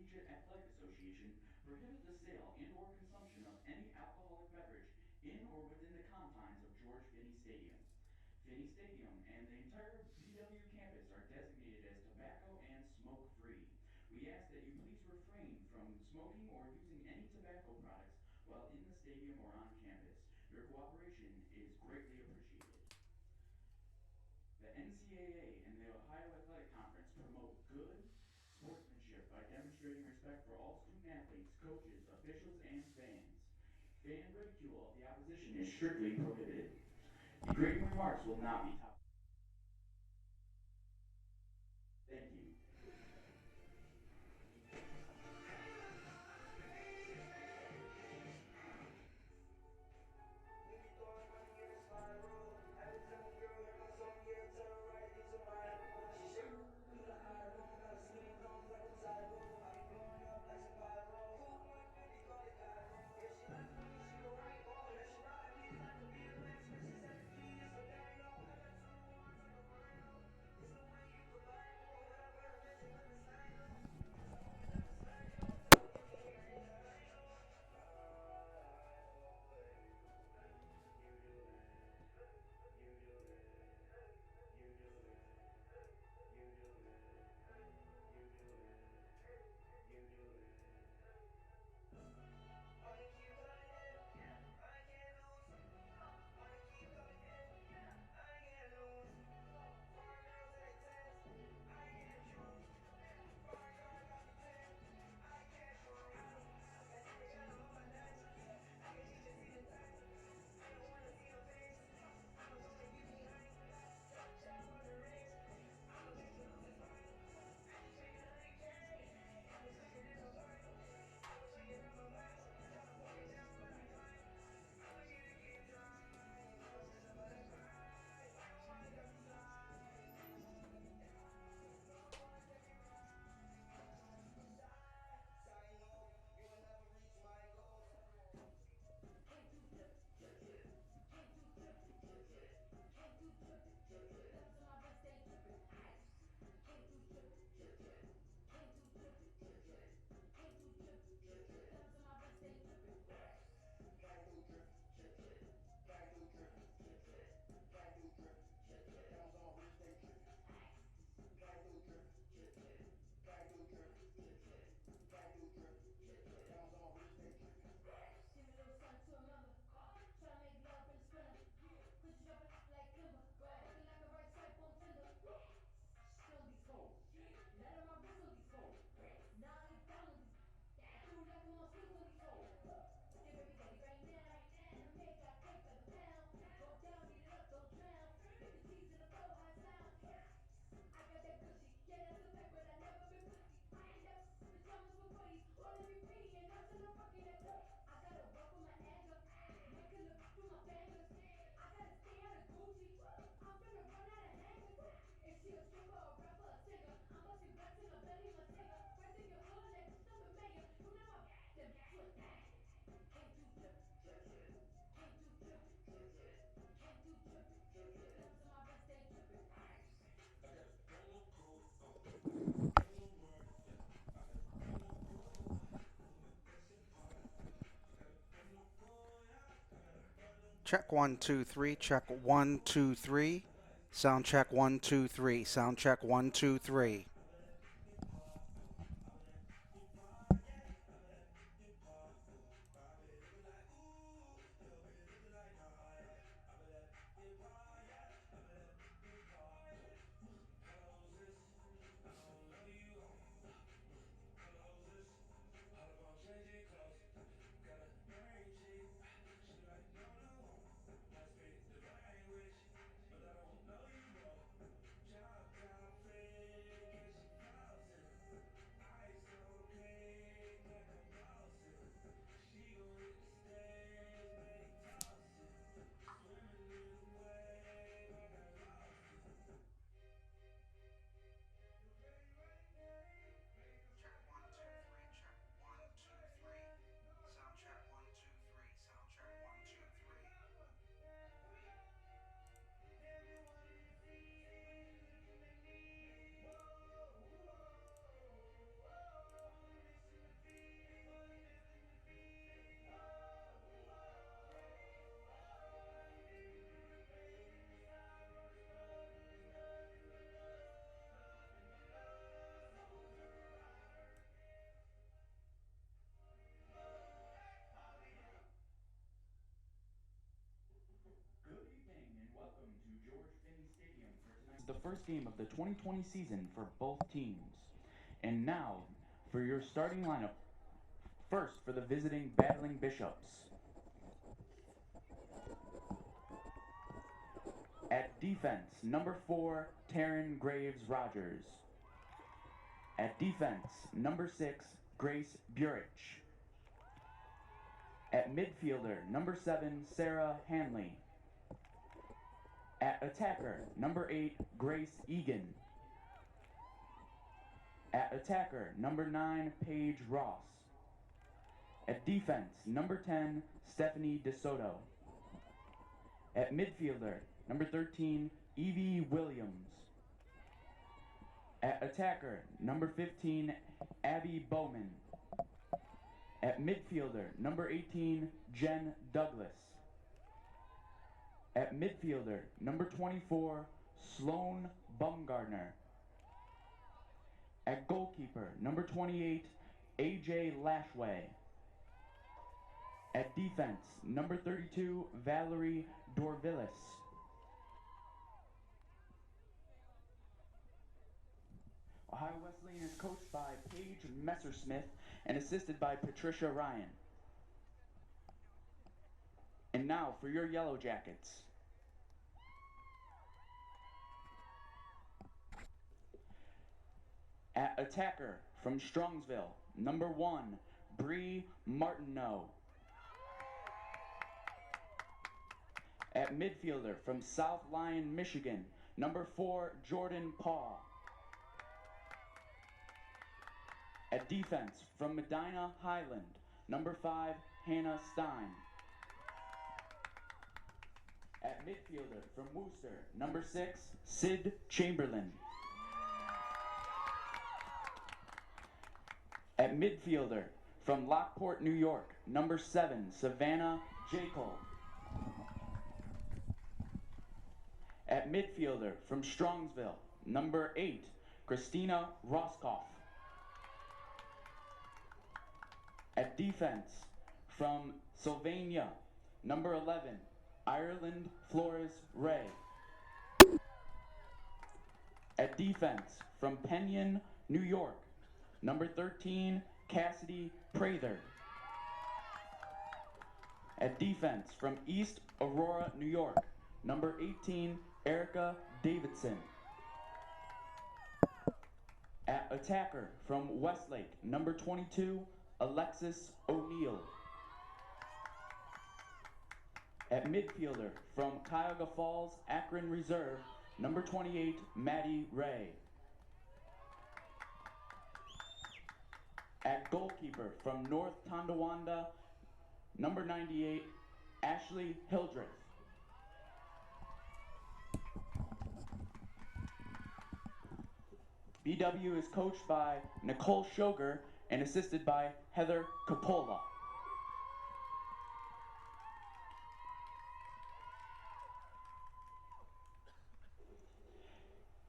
Collegiate Athletic Association prohibit the sale and or consumption of any alcoholic beverage in or within the confines of George Finnie Stadium. Finnie Stadium and the entire BW campus are designated as tobacco and smoke free. We ask that you please refrain from smoking or using any tobacco products while in the stadium or on campus. Your cooperation is greatly appreciated. The NCAA and the Ohio Athletic Conference promote good sportsmanship by demonstrating respect for all student athletes, coaches, officials, and fans. Fan ridicule of the opposition is strictly prohibited. Degrading remarks will not be tolerated. Thank you. Check 1 2 3. Check 1 2 3. Sound check 1 2 3. Sound check 1 2 3. first game of the 2020 season for both teams. And now, for your starting lineup. First, for the visiting Battling Bishops. At defense, number 4, Taryn Graves Rogers. At defense, number 6, Grace Burich. At midfielder, number 7, Sarah Hanley. At attacker, number 8, Grace Egan. At attacker, number 9, Paige Ross. At defense, number 10, Stephanie DeSoto. At midfielder, number 13, Evie Williams. At attacker, number 15, Abby Bowman. At midfielder, number 18, Jen Douglas. At midfielder, number 24, Sloan Bumgardner. At goalkeeper, number 28, AJ Lashway. At defense, number 32, Valerie Dorvillis. Ohio Wesleyan is coached by Paige Messersmith and assisted by Patricia Ryan. And now for your Yellow Jackets. At attacker from Strongsville, number 1, Bree Martineau. At midfielder from South Lyon, Michigan, number 4, Jordan Paul. At defense from Medina Highland, number 5, Hannah Stein. At midfielder from Worcester, number 6, Sid Chamberlain. At midfielder from Lockport, New York, number 7, Savannah Jekyll. At midfielder from Strongsville, number 8, Christina Roskoff. At defense from Sylvania, number 11, Ireland Flores Ray. At defense from Penyon, New York, number 13, Cassidy Prather. At defense from East Aurora, New York, number 18, Erica Davidson. At attacker from Westlake, number 22, Alexis O'Neill. At midfielder from Cuyahoga Falls, Akron Reserve, number 28, Maddie Ray. At goalkeeper from North Tonawanda, number 98, Ashley Hildreth. BW is coached by Nicole Shoger and assisted by Heather Coppola.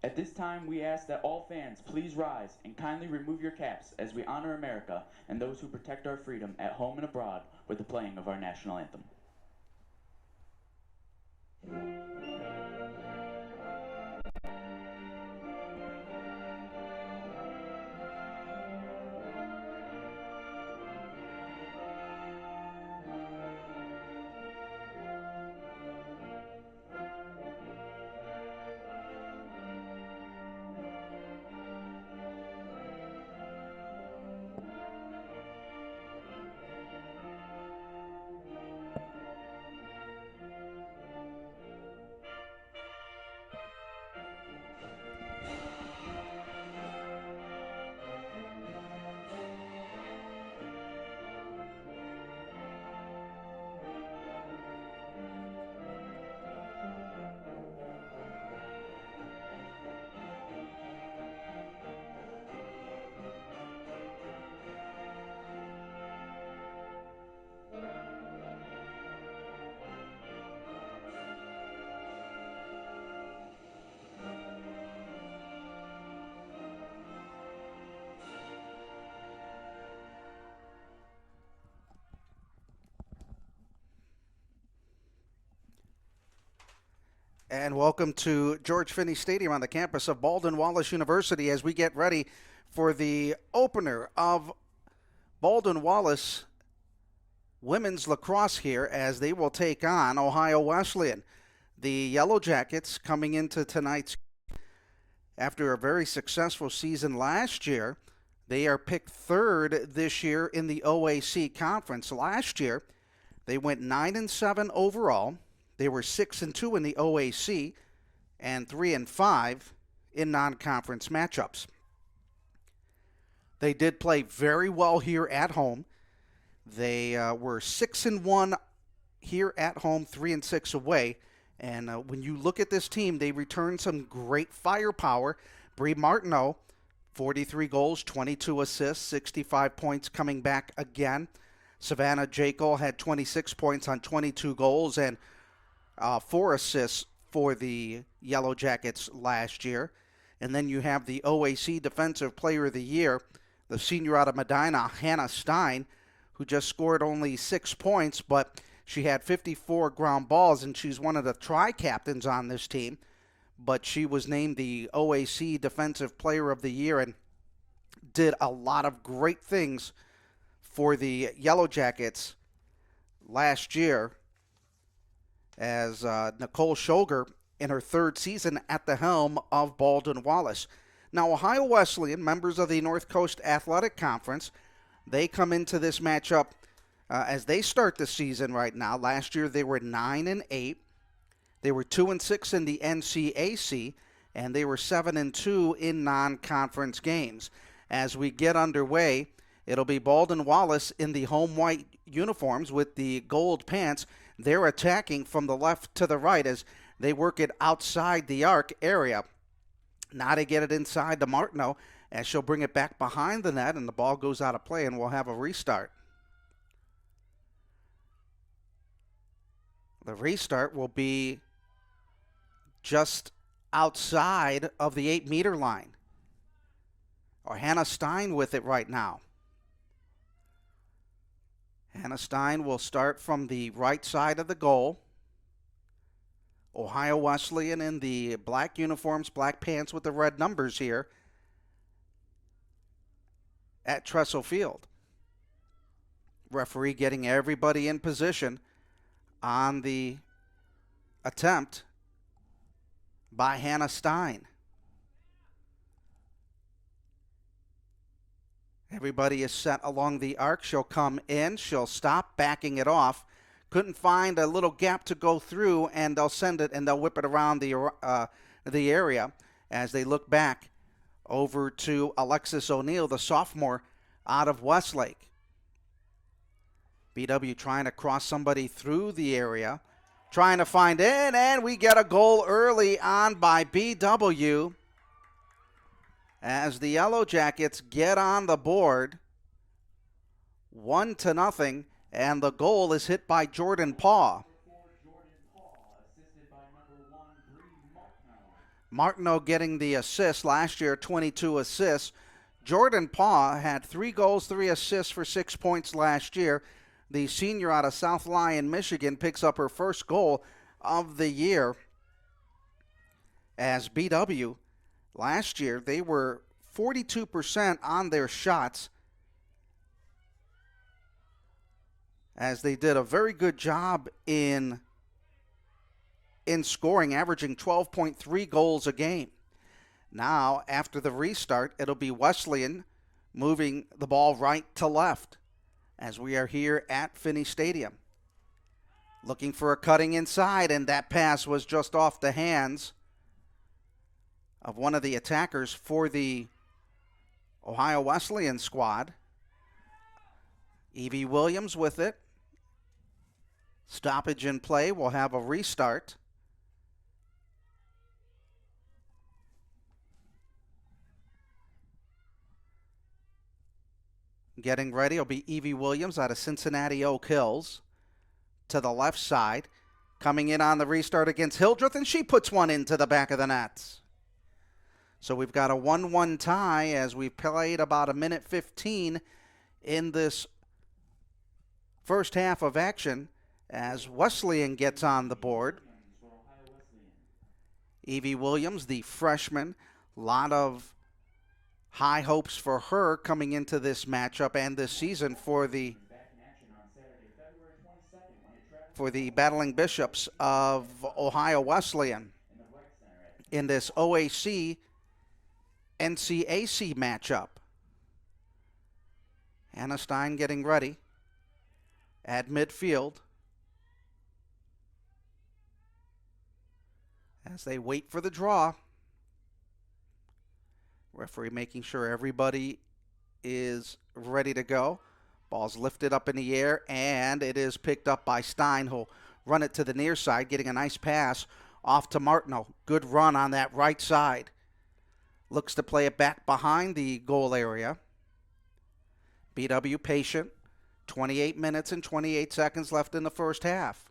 At this time, we ask that all fans please rise and kindly remove your caps as we honor America and those who protect our freedom at home and abroad with the playing of our national anthem. And welcome to George Finnie Stadium on the campus of Baldwin Wallace University as we get ready for the opener of Baldwin Wallace women's lacrosse here as they will take on Ohio Wesleyan. The Yellow Jackets coming into tonight's after a very successful season last year. They are picked third this year in the OAC conference. Last year, they went 9-7 overall. They were 6-2 in the OAC and 3-5 in non-conference matchups. They did play very well here at home. They were 6-1 here at home, 3-6 away. And when you look at this team, they returned some great firepower. Brie Martineau, 43 goals, 22 assists, 65 points coming back again. Savannah Jekyll had 26 points on 22 goals and 4 assists for the Yellow Jackets last year. And then you have the OAC Defensive Player of the Year, the senior out of Medina, Hannah Stein, who just scored only 6 points, but she had 54 ground balls, and she's one of the tri-captains on this team. But she was named the OAC Defensive Player of the Year and did a lot of great things for the Yellow Jackets last year as Nicole Shoger in her third season at the helm of Baldwin Wallace. Now, Ohio Wesleyan, members of the North Coast Athletic Conference, they come into this matchup as they start the season right now. Last year they were 9-8. They were 2-6 in the NCAC, and they were 7-2 in non-conference games. As we get underway, it'll be Baldwin Wallace in the home white uniforms with the gold pants. They're attacking from the left to the right as they work it outside the arc area. Now to get it inside to Martineau as she'll bring it back behind the net, and the ball goes out of play, and we'll have a restart. The restart will be just outside of the 8-meter line. Or Hannah Stein with it right now. Hannah Stein will start from the right side of the goal. Ohio Wesleyan in the black uniforms, black pants with the red numbers here at Tressel Field. Referee getting everybody in position on the attempt by Hannah Stein. Everybody is set along the arc. She'll come in. She'll stop, backing it off. Couldn't find a little gap to go through, and they'll send it and they'll whip it around the area as they look back over to Alexis O'Neill, the sophomore out of Westlake. BW trying to cross somebody through the area, trying to find in, and we get a goal early on by BW as the Yellow Jackets get on the board 1-0, and the goal is hit by Jordan Paw. Martineau getting the assist last year, 22 assists. Jordan Paw had 3 goals, 3 assists for 6 points last year. The senior out of South Lyon, Michigan, picks up her first goal of the year. As BW, last year, they were 42% on their shots, as they did a very good job in scoring, averaging 12.3 goals a game. Now, after the restart, it'll be Wesleyan moving the ball right to left as we are here at Finnie Stadium. Looking for a cutting inside, and that pass was just off the hands of one of the attackers for the Ohio Wesleyan squad. Evie Williams with it. Stoppage in play. We'll have a restart. Getting ready will be Evie Williams out of Cincinnati Oak Hills to the left side. Coming in on the restart against Hildreth, and she puts one into the back of the net. So we've got a 1-1 tie as we've played about a minute 15 in this first half of action as Wesleyan gets on the board. Evie Williams, the freshman, a lot of high hopes for her coming into this matchup and this season for the Battling Bishops of Ohio Wesleyan in this OAC NCAC matchup. Hannah Stein getting ready at midfield as they wait for the draw. Referee making sure everybody is ready to go. Ball's lifted up in the air, and it is picked up by Stein, who'll run it to the near side, getting a nice pass off to Martineau. Good run on that right side. Looks to play it back behind the goal area. BW patient. 28 minutes and 28 seconds left in the first half.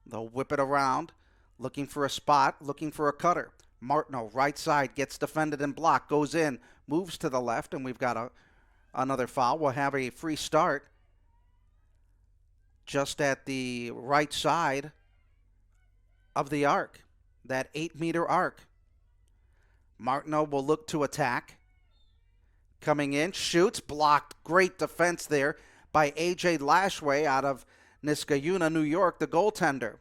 They'll whip it around, looking for a spot, looking for a cutter. Martineau, right side, gets defended and blocked, goes in, moves to the left, and we've got another foul. We'll have a free start just at the right side of the arc, that 8-meter arc. Martineau will look to attack. Coming in, shoots, blocked. Great defense there by A.J. Lashway out of Niskayuna, New York, the goaltender.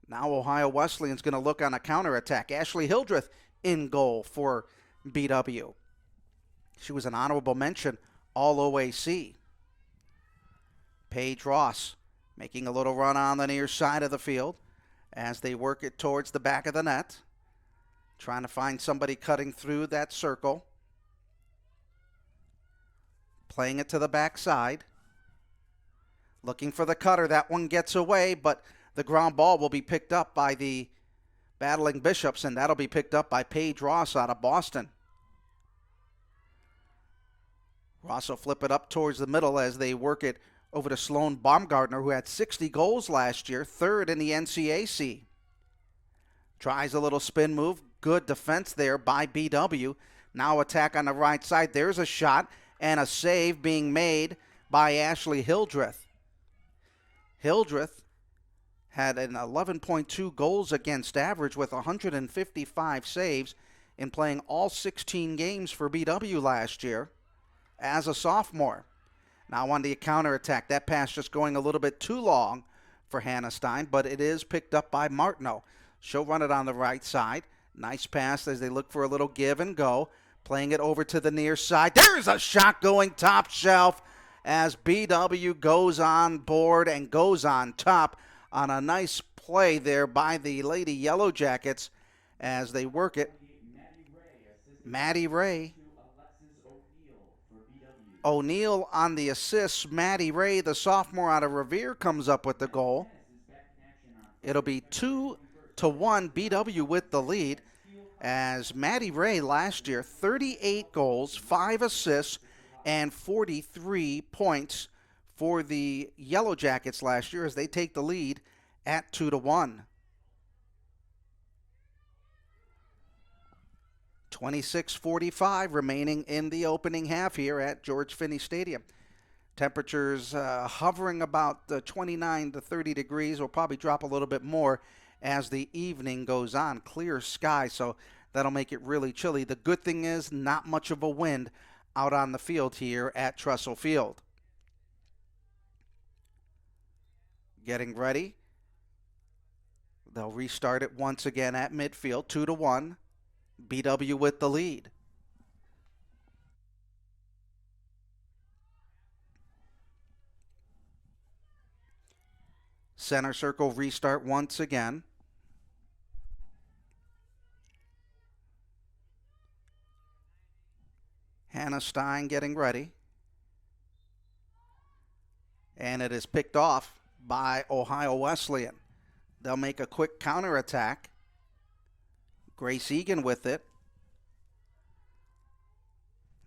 Now Ohio Wesleyan's going to look on a counterattack. Ashley Hildreth in goal for BW. She was an honorable mention All-OAC. Paige Ross making a little run on the near side of the field as they work it towards the back of the net. Trying to find somebody cutting through that circle. Playing it to the backside. Looking for the cutter. That one gets away, but the ground ball will be picked up by the Battling Bishops, and that'll be picked up by Paige Ross out of Boston. Ross will flip it up towards the middle as they work it over to Sloan Baumgartner, who had 60 goals last year, third in the NCAC. Tries a little spin move. Good defense there by BW. Now attack on the right side. There's a shot and a save being made by Ashley Hildreth. Hildreth had an 11.2 goals against average with 155 saves in playing all 16 games for BW last year as a sophomore. Now on the counterattack. That pass just going a little bit too long for Hannah Stein, but it is picked up by Martineau. She'll run it on the right side. Nice pass as they look for a little give and go. Playing it over to the near side. There's a shot going top shelf as BW goes on board and goes on top on a nice play there by the Lady Yellow Jackets as they work it. Maddie Ray. O'Neill on the assist. Maddie Ray, the sophomore out of Revere, comes up with the goal. It'll be 2-1 BW with the lead as Maddie Ray last year, 38 goals, 5 assists, and 43 points for the Yellow Jackets last year as they take the lead at 2-1. 26:45 remaining in the opening half here at George Finnie Stadium. Temperatures hovering about 29 to 30 degrees. Will probably drop a little bit more as the evening goes on. Clear sky, so that'll make it really chilly. The good thing is not much of a wind out on the field here at Tressel Field. Getting ready. They'll restart it once again at midfield, 2-1. BW with the lead. Center circle restart once again. Hannah Stein getting ready. And it is picked off by Ohio Wesleyan. They'll make a quick counterattack. Grace Egan with it.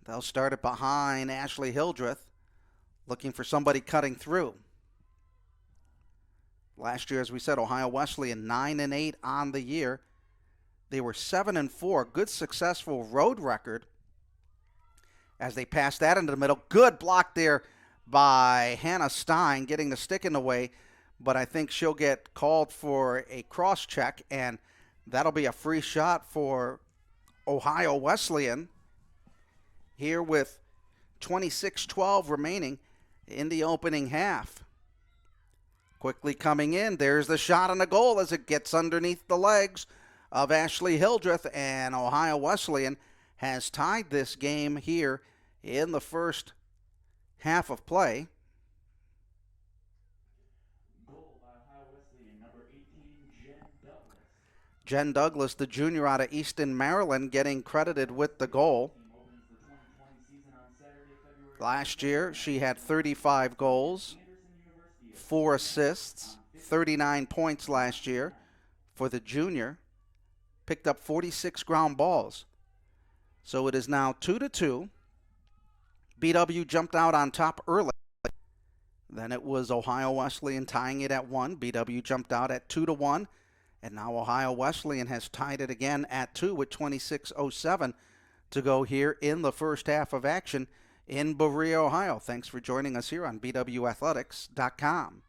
They'll start it behind Ashley Hildreth, looking for somebody cutting through. Last year, as we said, Ohio Wesleyan 9-8 on the year. They were 7-4, good successful road record as they passed that into the middle. Good block there by Hannah Stein, getting the stick in the way, but I think she'll get called for a cross check, and That'll be a free shot for Ohio Wesleyan here with 26-12 remaining in the opening half. Quickly coming in, there's the shot on the goal as it gets underneath the legs of Ashley Hildreth, and Ohio Wesleyan has tied this game here in the first half of play. Goal by Ohio Wesleyan, number 18, Jen Douglas. Jen Douglas, the junior out of Easton, Maryland, getting credited with the goal. Last year, she had 35 goals, 4 assists, 39 points last year for the junior. Picked up 46 ground balls. So it is now 2-2. BW jumped out on top early. Then it was Ohio Wesleyan tying it at 1. BW jumped out at 2-1. And now Ohio Wesleyan has tied it again at 2 with 26:07 to go here in the first half of action in Berea, Ohio. Thanks for joining us here on BWAthletics.com.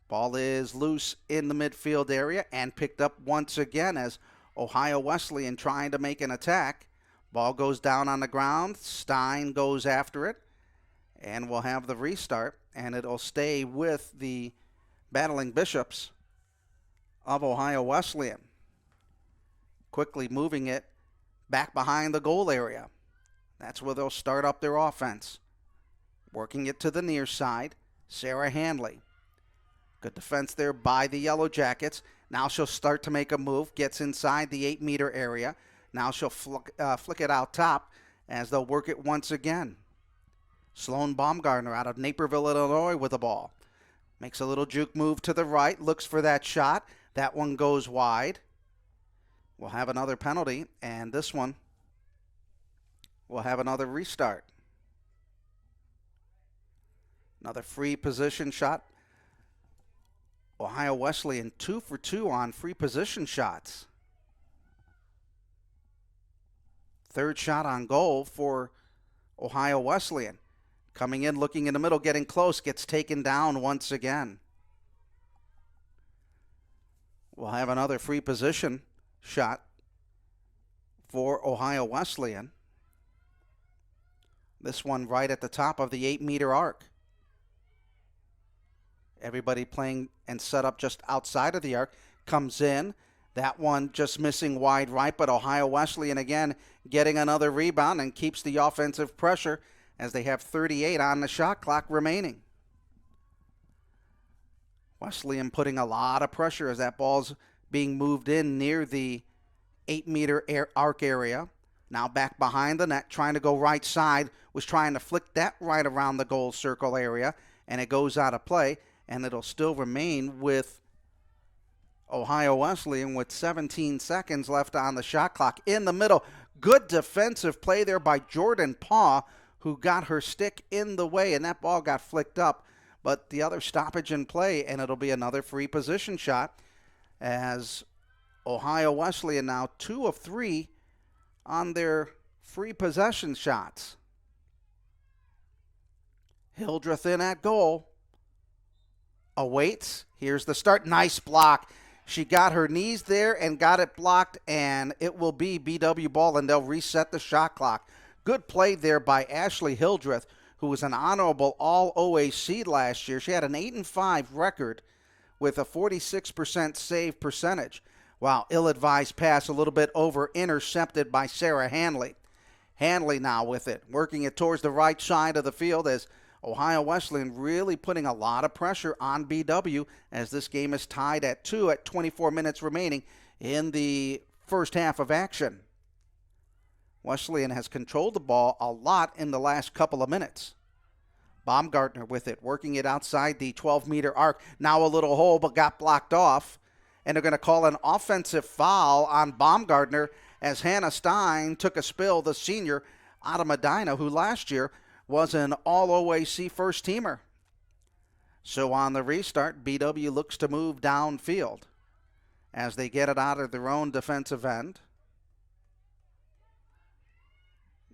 Ball is loose in the midfield area and picked up once again as Ohio Wesleyan trying to make an attack. Ball goes down on the ground. Stein goes after it. And we'll have the restart. And it'll stay with the Battling Bishops of Ohio Wesleyan. Quickly moving it back behind the goal area. That's where they'll start up their offense. Working it to the near side. Sarah Hanley. Good defense there by the Yellow Jackets. Now she'll start to make a move. Gets inside the 8-meter area. Now she'll flick it out top as they'll work it once again. Sloan Baumgartner out of Naperville, Illinois with the ball. Makes a little juke move to the right. Looks for that shot. That one goes wide. We'll have another penalty, and this one will have another restart. Another free position shot. Ohio Wesleyan 2 for 2 on free position shots. Third shot on goal for Ohio Wesleyan. Coming in, looking in the middle, getting close, gets taken down once again. We'll have another free position shot for Ohio Wesleyan. This one right at the top of the 8-meter arc. Everybody playing and set up just outside of the arc. Comes in. That one just missing wide right, but Ohio Wesleyan again getting another rebound and keeps the offensive pressure as they have 38 on the shot clock remaining. Wesleyan putting a lot of pressure as that ball's being moved in near the 8-meter arc area. Now back behind the net, trying to go right side. Was trying to flick that right around the goal circle area, and it goes out of play. And it'll still remain with Ohio Wesleyan with 17 seconds left on the shot clock. In the middle, good defensive play there by Jordan Paw, who got her stick in the way, and that ball got flicked up. But the other stoppage in play, and it'll be another free position shot as Ohio Wesleyan now 2 of 3 on their free possession shots. Hildreth in at goal. Awaits. Here's the start. Nice block. She got her knees there and got it blocked, and it will be BW ball, and they'll reset the shot clock. Good play there by Ashley Hildreth, who was an honorable All-OAC last year. She had an 8-5 record with a 46% save percentage. Wow, ill-advised pass, a little bit over-intercepted by Sarah Hanley. Hanley now with it, working it towards the right side of the field as Ohio Wesleyan really putting a lot of pressure on BW as this game is tied at 2 at 24 minutes remaining in the first half of action. Wesleyan has controlled the ball a lot in the last couple of minutes. Baumgartner with it, working it outside the 12-meter arc. Now a little hole, but got blocked off. And they're going to call an offensive foul on Baumgartner as Hannah Stein took a spill, the senior out of Medina, who last year was an All-OAC first-teamer. So on the restart, BW looks to move downfield as they get it out of their own defensive end.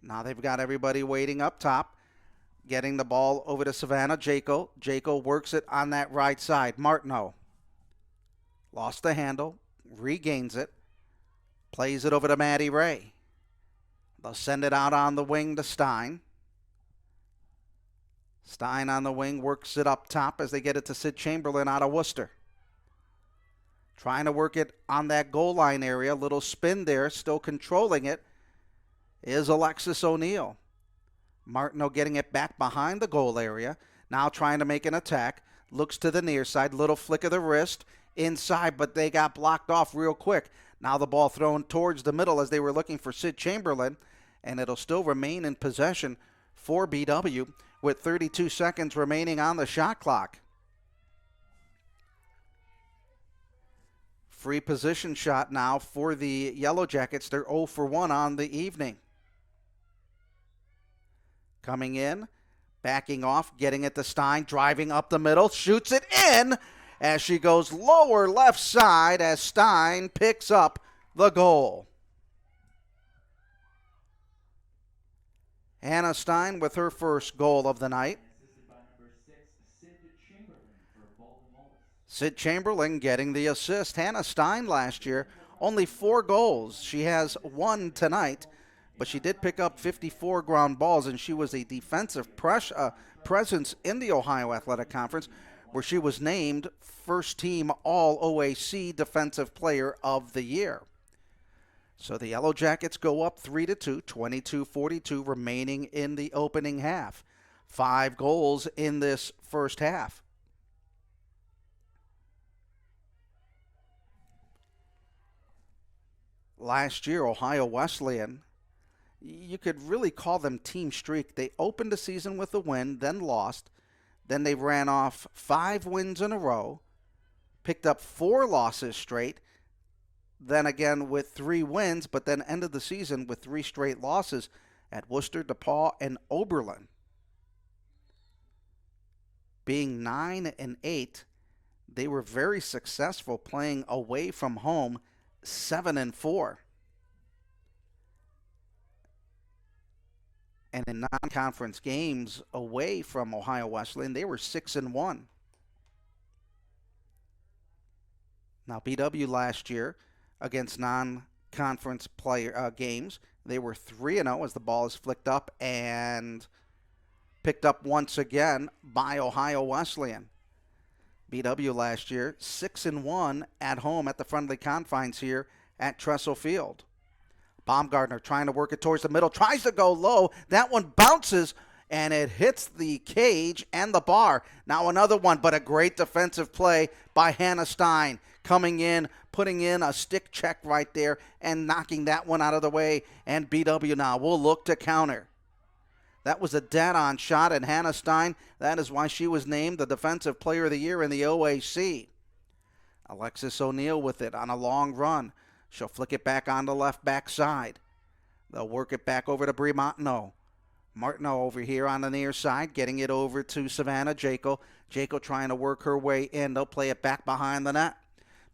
Now they've got everybody waiting up top, getting the ball over to Savannah Jaco. Jaco works it on that right side. Martineau lost the handle, regains it, plays it over to Maddie Ray. They'll send it out on the wing to Stein. Stein on the wing works it up top as they get it to Sid Chamberlain out of Worcester. Trying to work it on that goal line area. Little spin there, still controlling it is Alexis O'Neill. Martineau getting it back behind the goal area. Now trying to make an attack. Looks to the near side. Little flick of the wrist inside, but they got blocked off real quick. Now the ball thrown towards the middle as they were looking for Sid Chamberlain, and it'll still remain in possession for BW with 32 seconds remaining on the shot clock. Free position shot now for the Yellow Jackets. They're 0 for 1 on the evening. Coming in, backing off, getting it to Stein, driving up the middle, shoots it in as she goes lower left side as Stein picks up the goal. Hannah Stein with her first goal of the night. Assisted by number 6, Sid Chamberlain for Baldwin Wallace. Sid Chamberlain getting the assist. Hannah Stein last year, only 4 goals. She has 1 tonight, but she did pick up 54 ground balls, and she was a defensive presence in the Ohio Athletic Conference, where she was named first team All-OAC Defensive Player of the Year. So the Yellow Jackets go up 3-2, 22-42 remaining in the opening half. 5 goals in this first half. Last year, Ohio Wesleyan, you could really call them team streak. They opened the season with a win, then lost. Then they ran off 5 wins in a row, picked up 4 losses straight, then again with 3 wins, but then ended the season with 3 straight losses at Worcester, DePaul, and Oberlin. Being 9-8, they were very successful playing away from home, 7-4. And in non-conference games away from Ohio Wesleyan, they were 6-1. Now, BW last year against non-conference player games, they were 3-0 as the ball is flicked up and picked up once again by Ohio Wesleyan. BW last year 6-1 at home at the friendly confines here at Tressel Field. Baumgartner trying to work it towards the middle, tries to go low. That one bounces, and it hits the cage and the bar. Now another one, but a great defensive play by Hannah Stein. Coming in, putting in a stick check right there, and knocking that one out of the way. And BW now will look to counter. That was a dead-on shot, and Hannah Stein, that is why she was named the Defensive Player of the Year in the OAC. Alexis O'Neill with it on a long run. She'll flick it back on the left back side. They'll work it back over to Brie Martineau. Martineau over here on the near side, getting it over to Savannah Jaco. Jaco trying to work her way in. They'll play it back behind the net.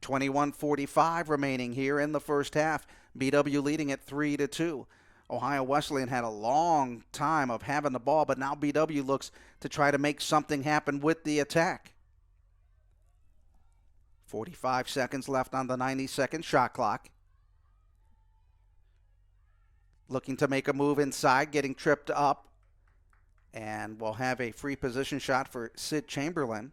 21:45 remaining here in the first half. BW leading at 3-2. Ohio Wesleyan had a long time of having the ball, but now BW looks to try to make something happen with the attack. 45 seconds left on the 90-second shot clock. Looking to make a move inside, getting tripped up. And we'll have a free position shot for Sid Chamberlain.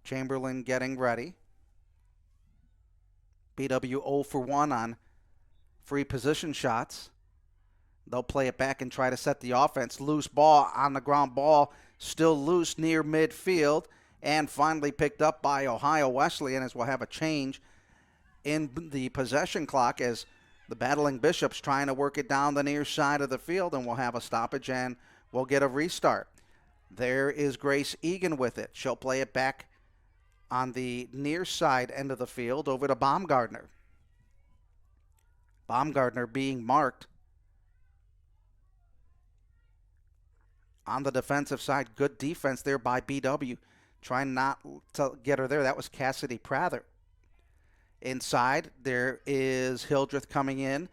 Chamberlain getting ready. BW 0 for 1 on free position shots. They'll play it back and try to set the offense. Loose ball on the ground, ball still loose near midfield, and finally picked up by Ohio Wesleyan as we'll have a change in the possession clock as the Battling Bishops trying to work it down the near side of the field, and we'll have a stoppage and we'll get a restart. There is Grace Egan with it. She'll play it back on the near side end of the field over to Baumgartner. Baumgartner being marked on the defensive side. Good defense there by BW. Trying not to get her there. That was Cassidy Prather. Inside, there is Hildreth coming in.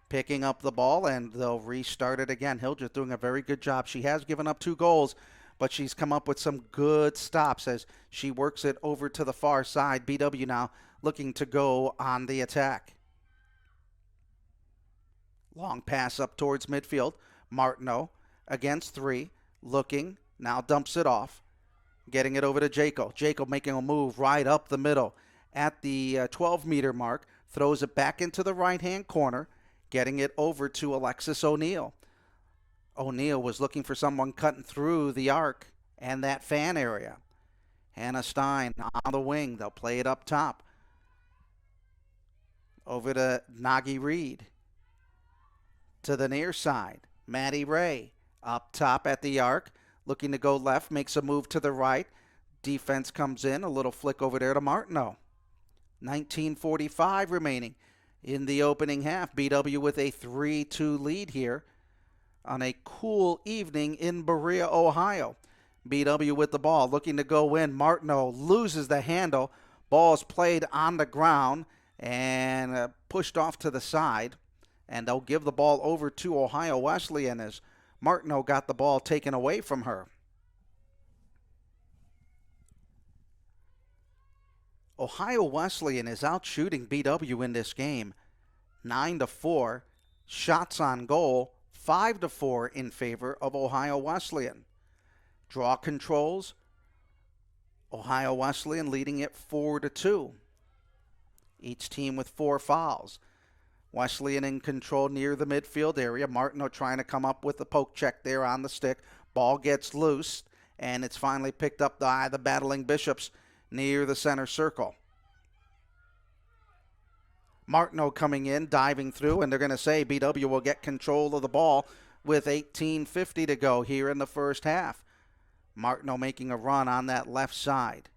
picking up the ball, and they'll restart it again. Hildreth doing a very good job. She has given up 2 goals, but she's come up with some good stops as she works it over to the far side. BW now looking to go on the attack. Long pass up towards midfield. Martineau against 3, looking, now dumps it off, getting it over to Jaco. Jaco making a move right up the middle at the 12-meter mark, throws it back into the right-hand corner, getting it over to Alexis O'Neill. O'Neill was looking for someone cutting through the arc and that fan area. Hannah Stein on the wing. They'll play it up top. Over to Nagy Reed. To the near side. Maddie Ray up top at the arc. Looking to go left. Makes a move to the right. Defense comes in. A little flick over there to Martineau. 19:45 remaining in the opening half. BW with a 3-2 lead here on a cool evening in Berea, Ohio. BW with the ball, looking to go in. Martineau loses the handle. Ball is played on the ground and pushed off to the side. And they'll give the ball over to Ohio Wesleyan as Martineau got the ball taken away from her. Ohio Wesleyan is out shooting BW in this game. 9-4. Shots on goal, 5-4 in favor of Ohio Wesleyan. Draw controls, Ohio Wesleyan leading it 4-2. Each team with 4 fouls. Wesleyan in control near the midfield area. Martineau trying to come up with the poke check there on the stick. Ball gets loose, and it's finally picked up by the battling Bishops near the center circle. Martineau coming in, diving through, and they're going to say BW will get control of the ball with 18:50 to go here in the first half. Martineau making a run on that left side.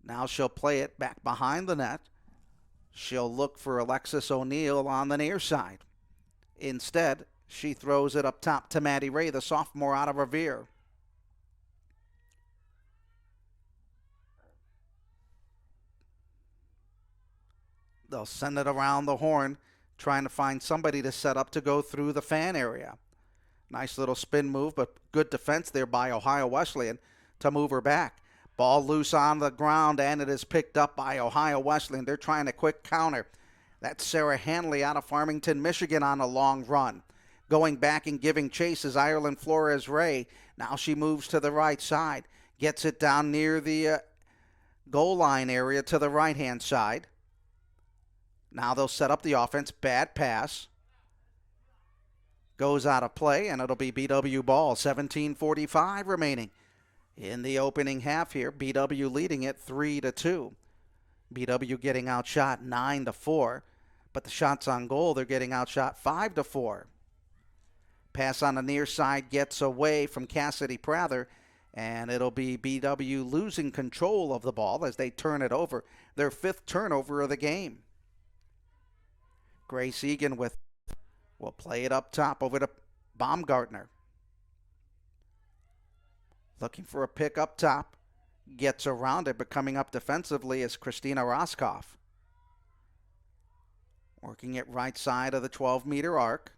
Now she'll play it back behind the net. She'll look for Alexis O'Neill on the near side. Instead, she throws it up top to Maddie Ray, the sophomore out of Revere. They'll send it around the horn, trying to find somebody to set up to go through the fan area. Nice little spin move, but good defense there by Ohio Wesleyan to move her back. Ball loose on the ground, and it is picked up by Ohio Wesleyan. They're trying a quick counter. That's Sarah Hanley out of Farmington, Michigan on a long run. Going back and giving chase is Ireland Flores-Ray. Now she moves to the right side. Gets it down near the goal line area to the right-hand side. Now they'll set up the offense. Bad pass. Goes out of play, and it'll be BW ball. 17:45 remaining in the opening half here. BW leading it 3-2. BW getting outshot 9-4. But the shots on goal, they're getting outshot 5-4. Pass on the near side gets away from Cassidy Prather, and it'll be BW losing control of the ball as they turn it over. Their 5th turnover of the game. Grace Egan will play it up top over to Baumgartner. Looking for a pick up top. Gets around it, but coming up defensively is Christina Roskoff. Working it right side of the 12-meter arc.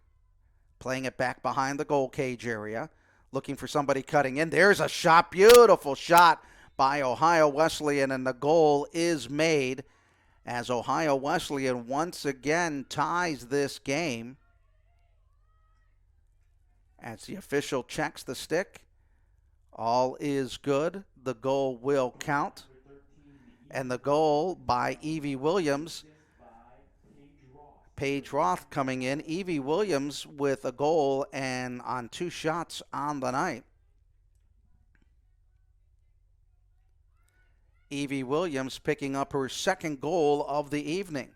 Playing it back behind the goal cage area. Looking for somebody cutting in. There's a shot. Beautiful shot by Ohio Wesleyan, and the goal is made as Ohio Wesleyan once again ties this game. As the official checks the stick, all is good. The goal will count. And the goal by Evie Williams. Paige Roth coming in. Evie Williams with a goal and on 2 shots on the night. Evie Williams picking up her 2nd goal of the evening.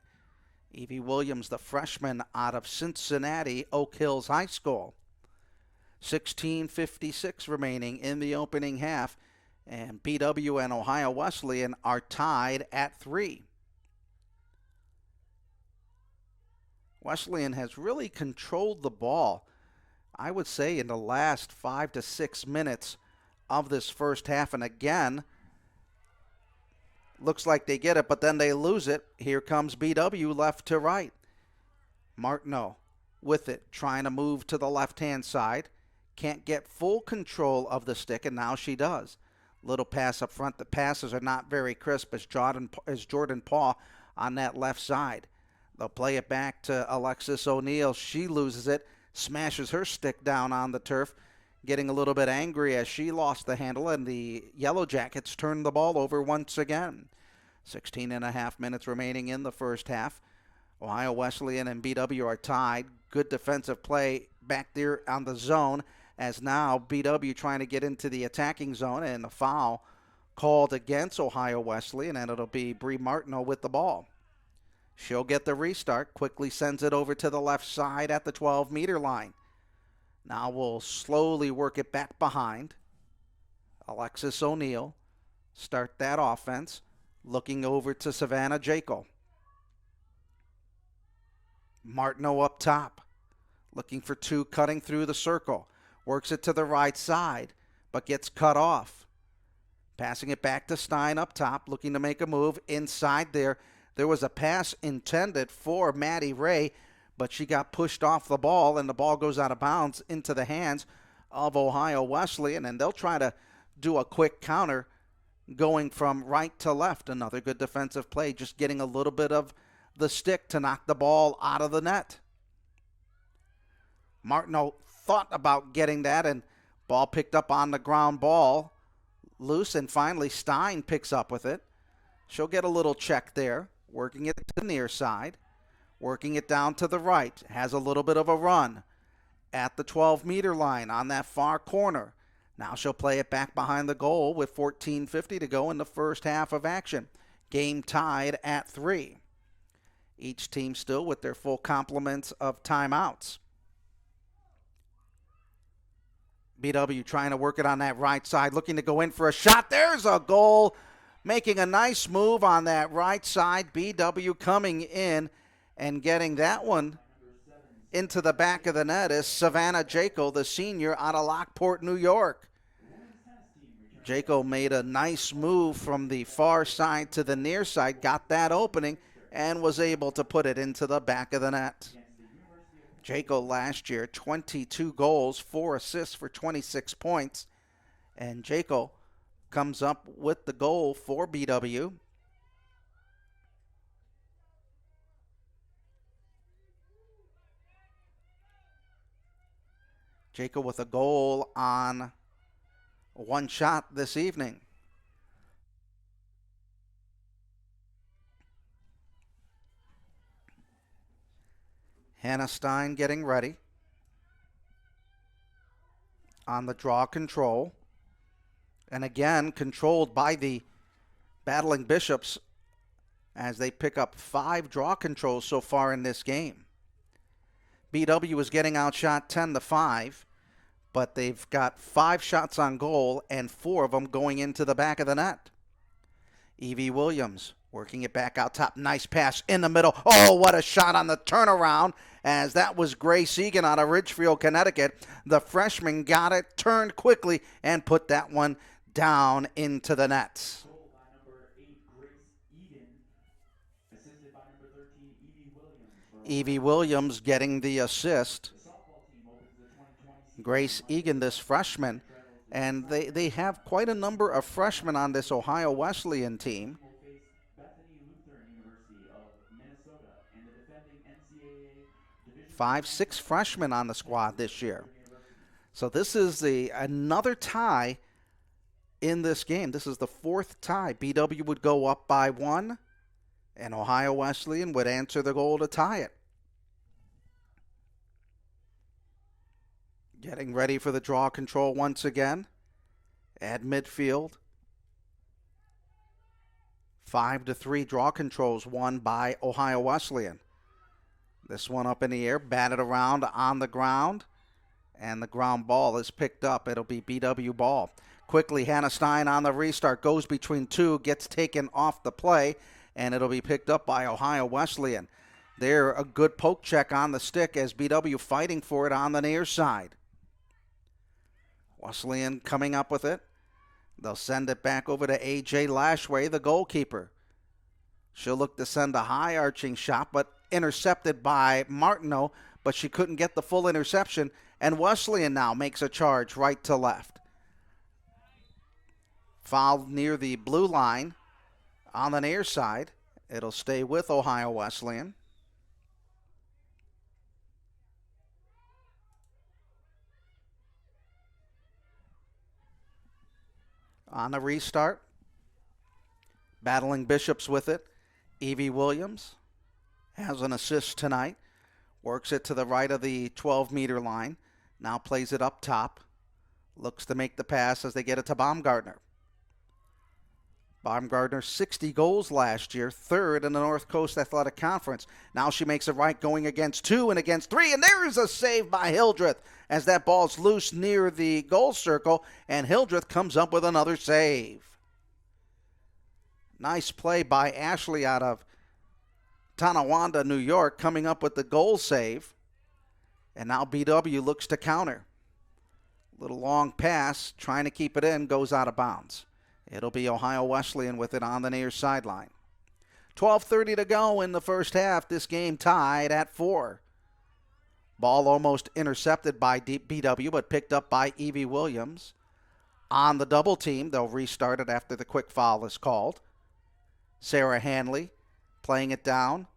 Evie Williams, the freshman out of Cincinnati Oak Hills High School. 16:56 remaining in the opening half, and BW and Ohio Wesleyan are tied at 3. Wesleyan has really controlled the ball, I would say, in the last 5 to 6 minutes of this first half, and again, Looks like they get it, but then they lose it. Here comes BW left to right. Martineau with it, trying to move to the left-hand side. Can't get full control of the stick, and now she does. Little pass up front. The passes are not very crisp as Jordan Paw on that left side. They'll play it back to Alexis O'Neill. She loses it, smashes her stick down on the turf, getting a little bit angry as she lost the handle, and the Yellow Jackets turned the ball over once again. 16 and a half minutes remaining in the first half. Ohio Wesleyan and BW are tied. Good defensive play back there on the zone, as now BW trying to get into the attacking zone, and a foul called against Ohio Wesleyan, and it'll be Bree Martineau with the ball. She'll get the restart, quickly sends it over to the left side at the 12-meter line. Now we'll slowly work it back behind. Alexis O'Neill start that offense, looking over to Savannah Jekyll. Martineau up top, looking for two, cutting through the circle. Works it to the right side, but gets cut off. Passing it back to Stein up top, looking to make a move inside there. There was a pass intended for Maddie Ray, but she got pushed off the ball, and the ball goes out of bounds into the hands of Ohio Wesleyan, and they'll try to do a quick counter going from right to left. Another good defensive play, just getting a little bit of the stick to knock the ball out of the net. Martineau thought about getting that, and ball picked up on the ground ball, loose, and finally Stein picks up with it. She'll get a little check there, working it to the near side. Working it down to the right, has a little bit of a run at the 12-meter line on that far corner. Now she'll play it back behind the goal with 14:50 to go in the first half of action. Game tied at 3. Each team still with their full complements of timeouts. BW trying to work it on that right side, looking to go in for a shot. There's a goal, making a nice move on that right side. BW coming in and getting that one into the back of the net is Savannah Jekyll, the senior out of Lockport, New York. Jekyll made a nice move from the far side to the near side, got that opening, and was able to put it into the back of the net. Jekyll last year, 22 goals, 4 assists for 26 points. And Jekyll comes up with the goal for BW. Jekyll with a goal on one shot this evening. Hannah Stein getting ready on the draw control. And again, controlled by the Battling Bishops as they pick up 5 draw controls so far in this game. BW is getting outshot 10-5, but they've got 5 shots on goal and 4 of them going into the back of the net. Evie Williams working it back out top. Nice pass in the middle. Oh, what a shot on the turnaround, as that was Grace Egan out of Ridgefield, Connecticut. The freshman got it, turned quickly, and put that one down into the net. Evie Williams getting the assist. Grace Egan, this freshman. And they have quite a number of freshmen on this Ohio Wesleyan team. 5, 6 freshmen on the squad this year. So this is another tie in this game. This is the 4th tie. BW would go up by 1, and Ohio Wesleyan would answer the goal to tie it. Getting ready for the draw control once again at midfield. 5-3 draw controls won by Ohio Wesleyan. This one up in the air, batted around on the ground, and the ground ball is picked up. It'll be BW ball. Quickly, Hannah Stein on the restart, goes between 2, gets taken off the play, and it'll be picked up by Ohio Wesleyan. They're a good poke check on the stick as BW fighting for it on the near side. Wesleyan coming up with it. They'll send it back over to A.J. Lashway, the goalkeeper. She'll look to send a high arching shot, but intercepted by Martineau, but she couldn't get the full interception, and Wesleyan now makes a charge right to left. Foul near the blue line on the near side. It'll stay with Ohio Wesleyan. On the restart, battling Bishops with it. Evie Williams has an assist tonight. Works it to the right of the 12-meter line. Now plays it up top. Looks to make the pass as they get it to Baumgartner. Baumgartner, 60 goals last year, third in the North Coast Athletic Conference. Now she makes it right, going against 2 and against 3, and there is a save by Hildreth as that ball's loose near the goal circle, and Hildreth comes up with another save. Nice play by Ashley out of Tonawanda, New York, coming up with the goal save. And now BW looks to counter. Little long pass, trying to keep it in, goes out of bounds. It'll be Ohio Wesleyan with it on the near sideline. 12:30 to go in the first half. This game tied at 4. Ball almost intercepted by BW, but picked up by Evie Williams. On the double team, they'll restart it after the quick foul is called. Sarah Hanley playing it down,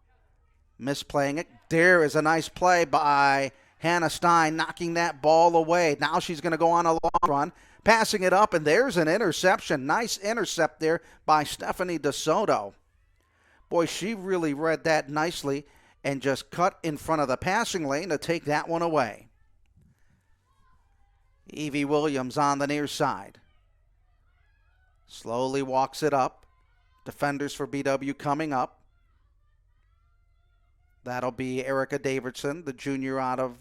misplaying it. There is a nice play by Hannah Stein, knocking that ball away. Now she's going to go on a long run, passing it up, and there's an interception. Nice intercept there by Stephanie DeSoto. Boy, she really read that nicely and just cut in front of the passing lane to take that one away. Evie Williams on the near side. Slowly walks it up. Defenders for BW coming up. That'll be Erica Davidson, the junior out of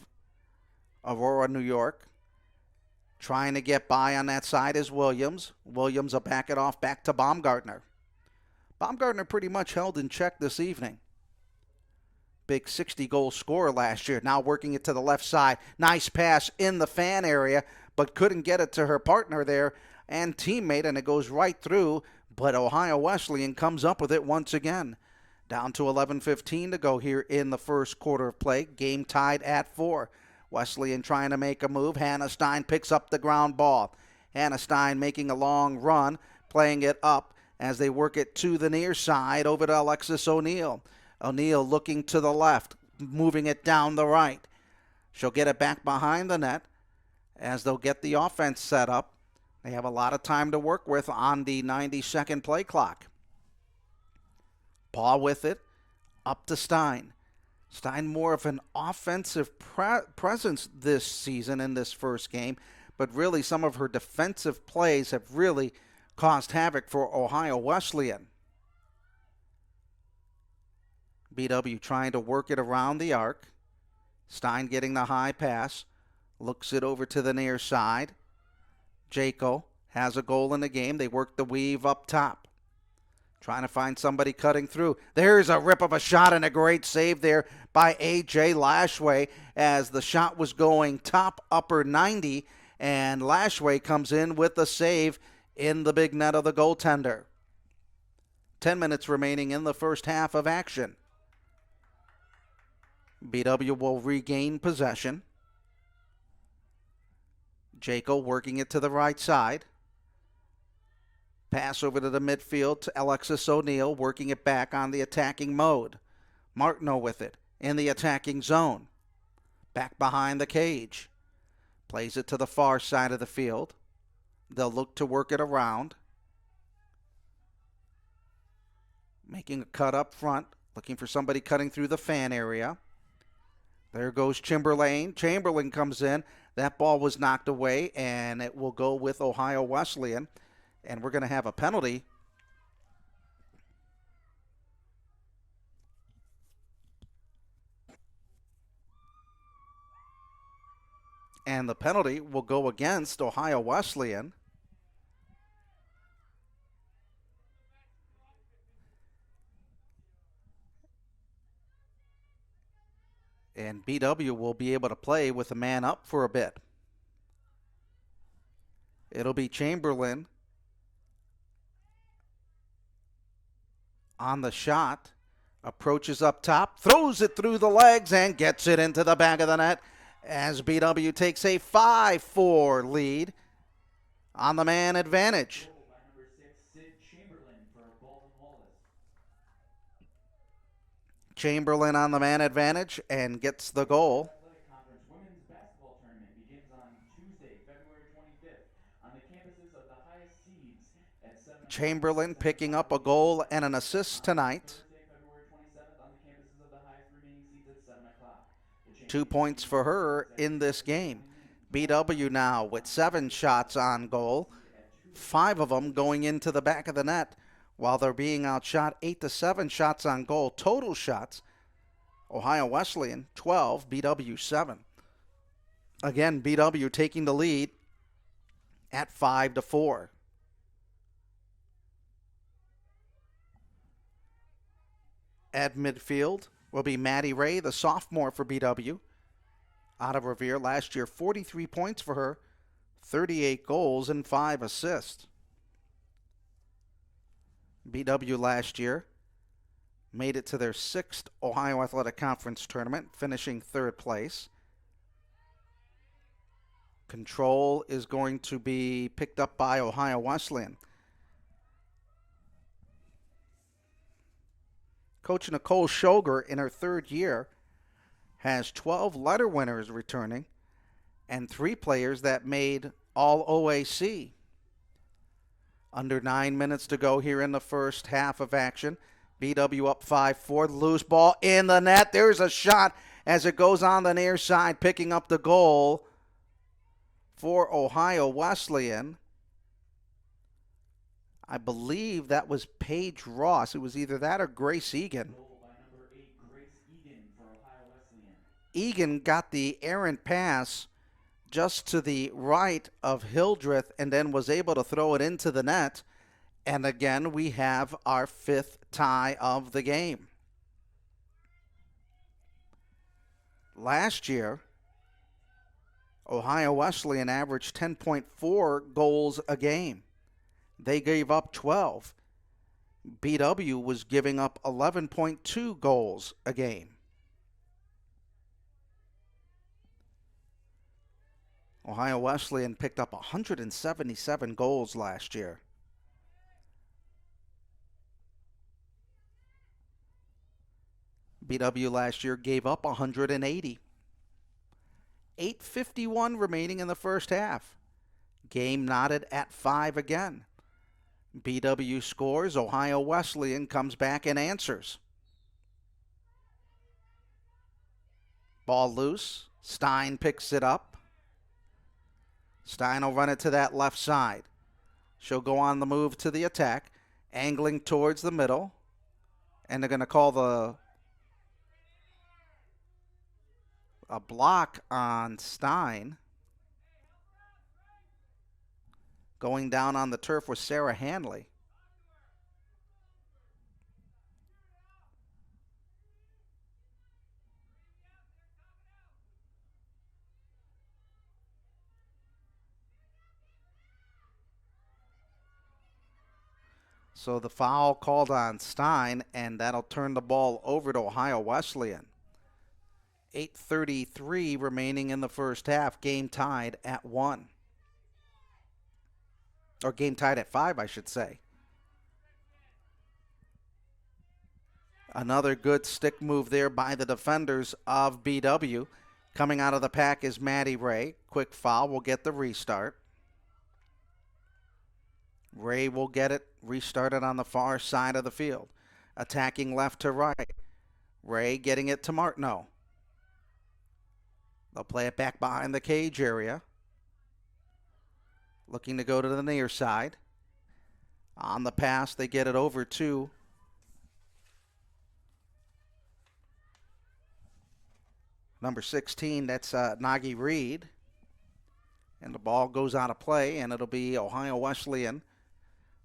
Aurora, New York. Trying to get by on that side is Williams. Williams will back it off back to Baumgartner. Baumgartner pretty much held in check this evening. Big 60-goal scorer last year. Now working it to the left side. Nice pass in the fan area, but couldn't get it to her partner there and teammate, and it goes right through. But Ohio Wesleyan comes up with it once again. Down to 11:15 to go here in the first quarter of play. Game tied at 4. Wesleyan trying to make a move. Hannah Stein picks up the ground ball. Hannah Stein making a long run, playing it up as they work it to the near side over to Alexis O'Neill. O'Neill looking to the left, moving it down the right. She'll get it back behind the net as they'll get the offense set up. They have a lot of time to work with on the 90-second play clock. Paul with it, up to Stein. Stein more of an offensive presence this season in this first game, but really some of her defensive plays have really caused havoc for Ohio Wesleyan. BW trying to work it around the arc. Stein getting the high pass, looks it over to the near side. Jaco has a goal in the game. They work the weave up top. Trying to find somebody cutting through. There's a rip of a shot and a great save there by A.J. Lashway as the shot was going top upper 90, and Lashway comes in with the save in the big net of the goaltender. 10 minutes remaining in the first half of action. BW will regain possession. Jaco working it to the right side. Pass over to the midfield to Alexis O'Neill, working it back on the attacking mode. Martineau with it in the attacking zone. Back behind the cage. Plays it to the far side of the field. They'll look to work it around. Making a cut up front, looking for somebody cutting through the fan area. There goes Chamberlain. Chamberlain comes in. That ball was knocked away, and it will go with Ohio Wesleyan. And we're going to have a penalty. And the penalty will go against Ohio Wesleyan. And BW will be able to play with a man up for a bit. It'll be Chamberlain on the shot. Approaches up top, throws it through the legs, and gets it into the back of the net as BW takes a 5-4 lead on the man advantage. Goal by number 6, Sid Chamberlain for Baldwin Wallace. Chamberlain on the man advantage and gets the goal. Athletic Conference Women's Basketball Tournament begins on Tuesday, February 25th on the campuses of the highest seeds at 7 o'clock. Chamberlain picking up a goal and an assist tonight. Thursday, February 27th on the campuses of the highest remaining seeds at 7 o'clock. 2 points for her in this game. BW now with 7 shots on goal, 5 of them going into the back of the net, while they're being outshot 8-7 shots on goal. Total shots, Ohio Wesleyan 12, BW 7. Again, BW taking the lead at 5-4. At midfield will be Maddie Ray, the sophomore for BW. Out of Revere last year, 43 points for her, 38 goals and 5 assists. BW last year made it to their 6th Ohio Athletic Conference tournament, finishing 3rd place. Control is going to be picked up by Ohio Wesleyan. Coach Nicole Shoger, in her 3rd year, has 12 letter winners returning and 3 players that made all OAC. Under 9 minutes to go here in the first half of action. BW up 5-4. Loose ball in the net. There's a shot as it goes on the near side, picking up the goal for Ohio Wesleyan. I believe that was Paige Ross. It was either that or Grace Egan. Goal by number 8, Grace Egan for Ohio Wesleyan. Egan got the errant pass just to the right of Hildreth and then was able to throw it into the net. And again, we have our 5th tie of the game. Last year, Ohio Wesleyan averaged 10.4 goals a game. They gave up 12. BW was giving up 11.2 goals a game. Ohio Wesleyan picked up 177 goals last year. BW last year gave up 180. 8:51 remaining in the first half. Game knotted at 5 again. BW scores. Ohio Wesleyan comes back and answers. Ball loose. Stein picks it up. Stein will run it to that left side. She'll go on the move to the attack, angling towards the middle. And they're going to call a block on Stein. Going down on the turf was Sarah Hanley. So the foul called on Stein, and that'll turn the ball over to Ohio Wesleyan. 8:33 remaining in the first half. Game tied at 1. Or game tied at 5, I should say. Another good stick move there by the defenders of BW. Coming out of the pack is Maddie Ray. Quick foul will get the restart. Ray will get it restarted on the far side of the field. Attacking left to right. Ray getting it to Martineau. They'll play it back behind the cage area. Looking to go to the near side. On the pass, they get it over to number 16. That's Nagy Reed. And the ball goes out of play, and it'll be Ohio Wesleyan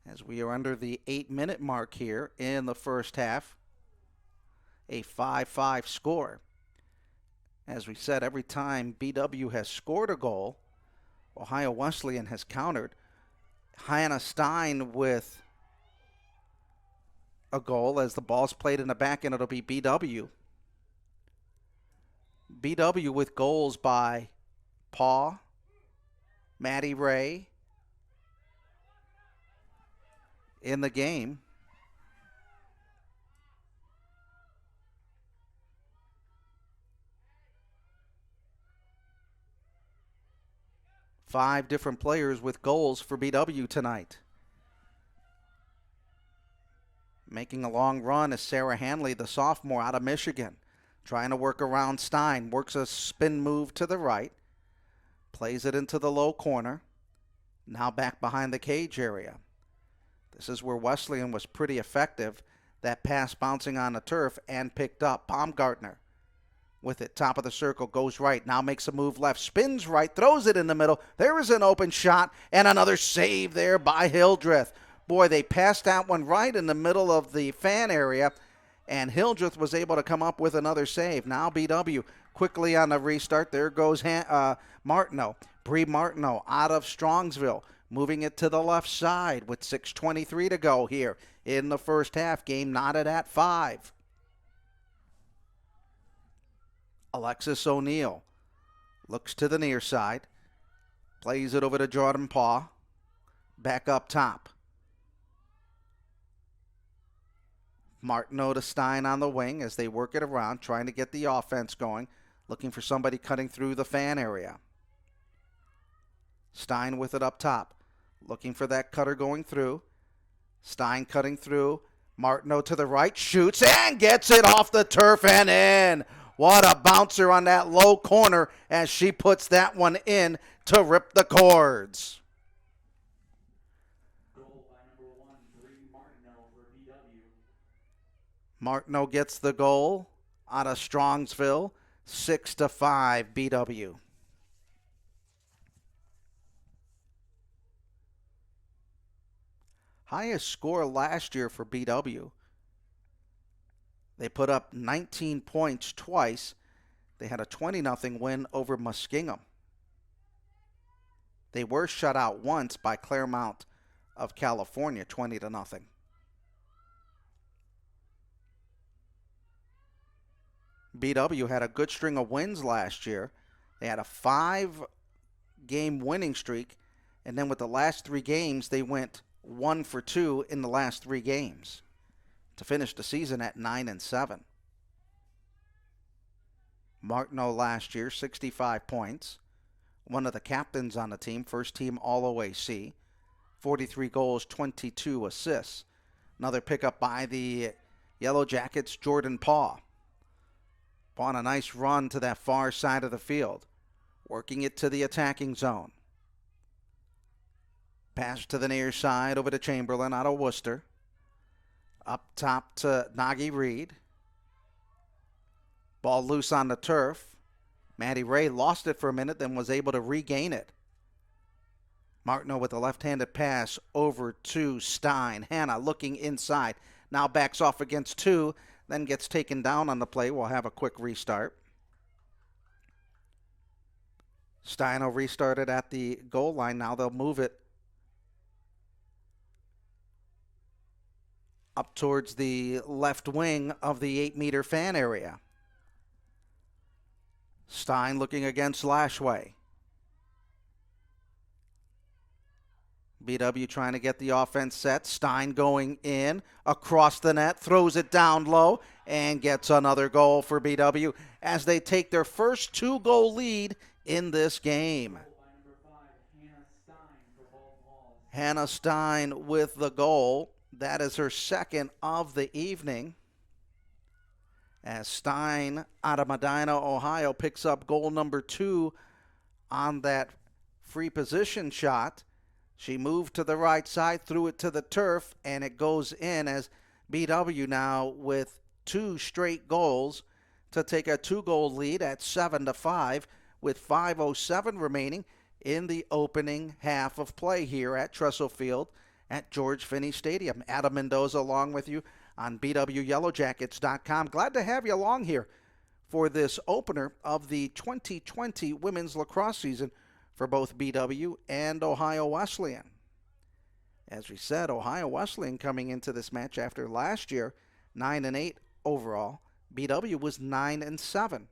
as we are under the 8-minute mark here in the first half. A 5-5 score. As we said, every time BW has scored a goal, Ohio Wesleyan has countered. Hannah Stein with a goal as the ball's played in the back, and it'll be BW. BW with goals by Paw, Maddie Ray in the game. Five different players with goals for BW tonight. Making a long run is Sarah Hanley, the sophomore out of Michigan. Trying to work around Stein. Works a spin move to the right. Plays it into the low corner. Now back behind the cage area. This is where Wesleyan was pretty effective. That pass bouncing on the turf and picked up. Baumgartner with it. Top of the circle. Goes right. Now makes a move left. Spins right. Throws it in the middle. There is an open shot. And another save there by Hildreth. Boy, they passed that one right in the middle of the fan area. And Hildreth was able to come up with another save. Now BW quickly on the restart. There goes Martineau. Bree Martineau out of Strongsville. Moving it to the left side with 6:23 to go here in the first half. Game knotted at 5. Alexis O'Neill looks to the near side. Plays it over to Jordan Paw. Back up top. Martineau to Stein on the wing as they work it around, trying to get the offense going, looking for somebody cutting through the fan area. Stein with it up top, looking for that cutter going through. Stein cutting through. Martineau to the right, shoots and gets it off the turf and in. What a bouncer on that low corner as she puts that one in to rip the cords. Martineau gets the goal out of Strongsville, 6-5 BW. Highest score last year for BW. They put up 19 points twice. They had a 20-0 win over Muskingum. They were shut out once by Claremont of California, 20-0. BW had a good string of wins last year. They had a 5-game winning streak, and then with the last 3 games, they went 1 for 2 in the last 3 games to finish the season at 9-7. Martineau last year, 65 points. One of the captains on the team, first team All-OAC. 43 goals, 22 assists. Another pickup by the Yellow Jackets, Jordan Paw. On a nice run to that far side of the field. Working it to the attacking zone. Pass to the near side over to Chamberlain out of Worcester. Up top to Nagy Reed. Ball loose on the turf. Maddie Ray lost it for a minute, then was able to regain it. Martineau with a left-handed pass over to Stein. Hannah looking inside. Now backs off against 2. Then gets taken down on the play. We'll have a quick restart. Stein will restart it at the goal line. Now they'll move it up towards the left wing of the 8-meter fan area. Stein looking against Lashway. BW trying to get the offense set. Stein going in across the net, throws it down low, and gets another goal for BW as they take their first 2-goal lead in this game. Hannah Stein with the goal. That is her second of the evening. As Stein out of Medina, Ohio, picks up goal number 2 on that free position shot. She moved to the right side, threw it to the turf, and it goes in as BW now with 2 straight goals to take a 2-goal lead at 7-5 with 5:07 remaining in the opening half of play here at Tressel Field at George Finnie Stadium. Adam Mendoza along with you on BWYellowJackets.com. Glad to have you along here for this opener of the 2020 women's lacrosse season for both BW and Ohio Wesleyan. As we said, Ohio Wesleyan coming into this match after last year, 9-8 overall. BW was 9-7.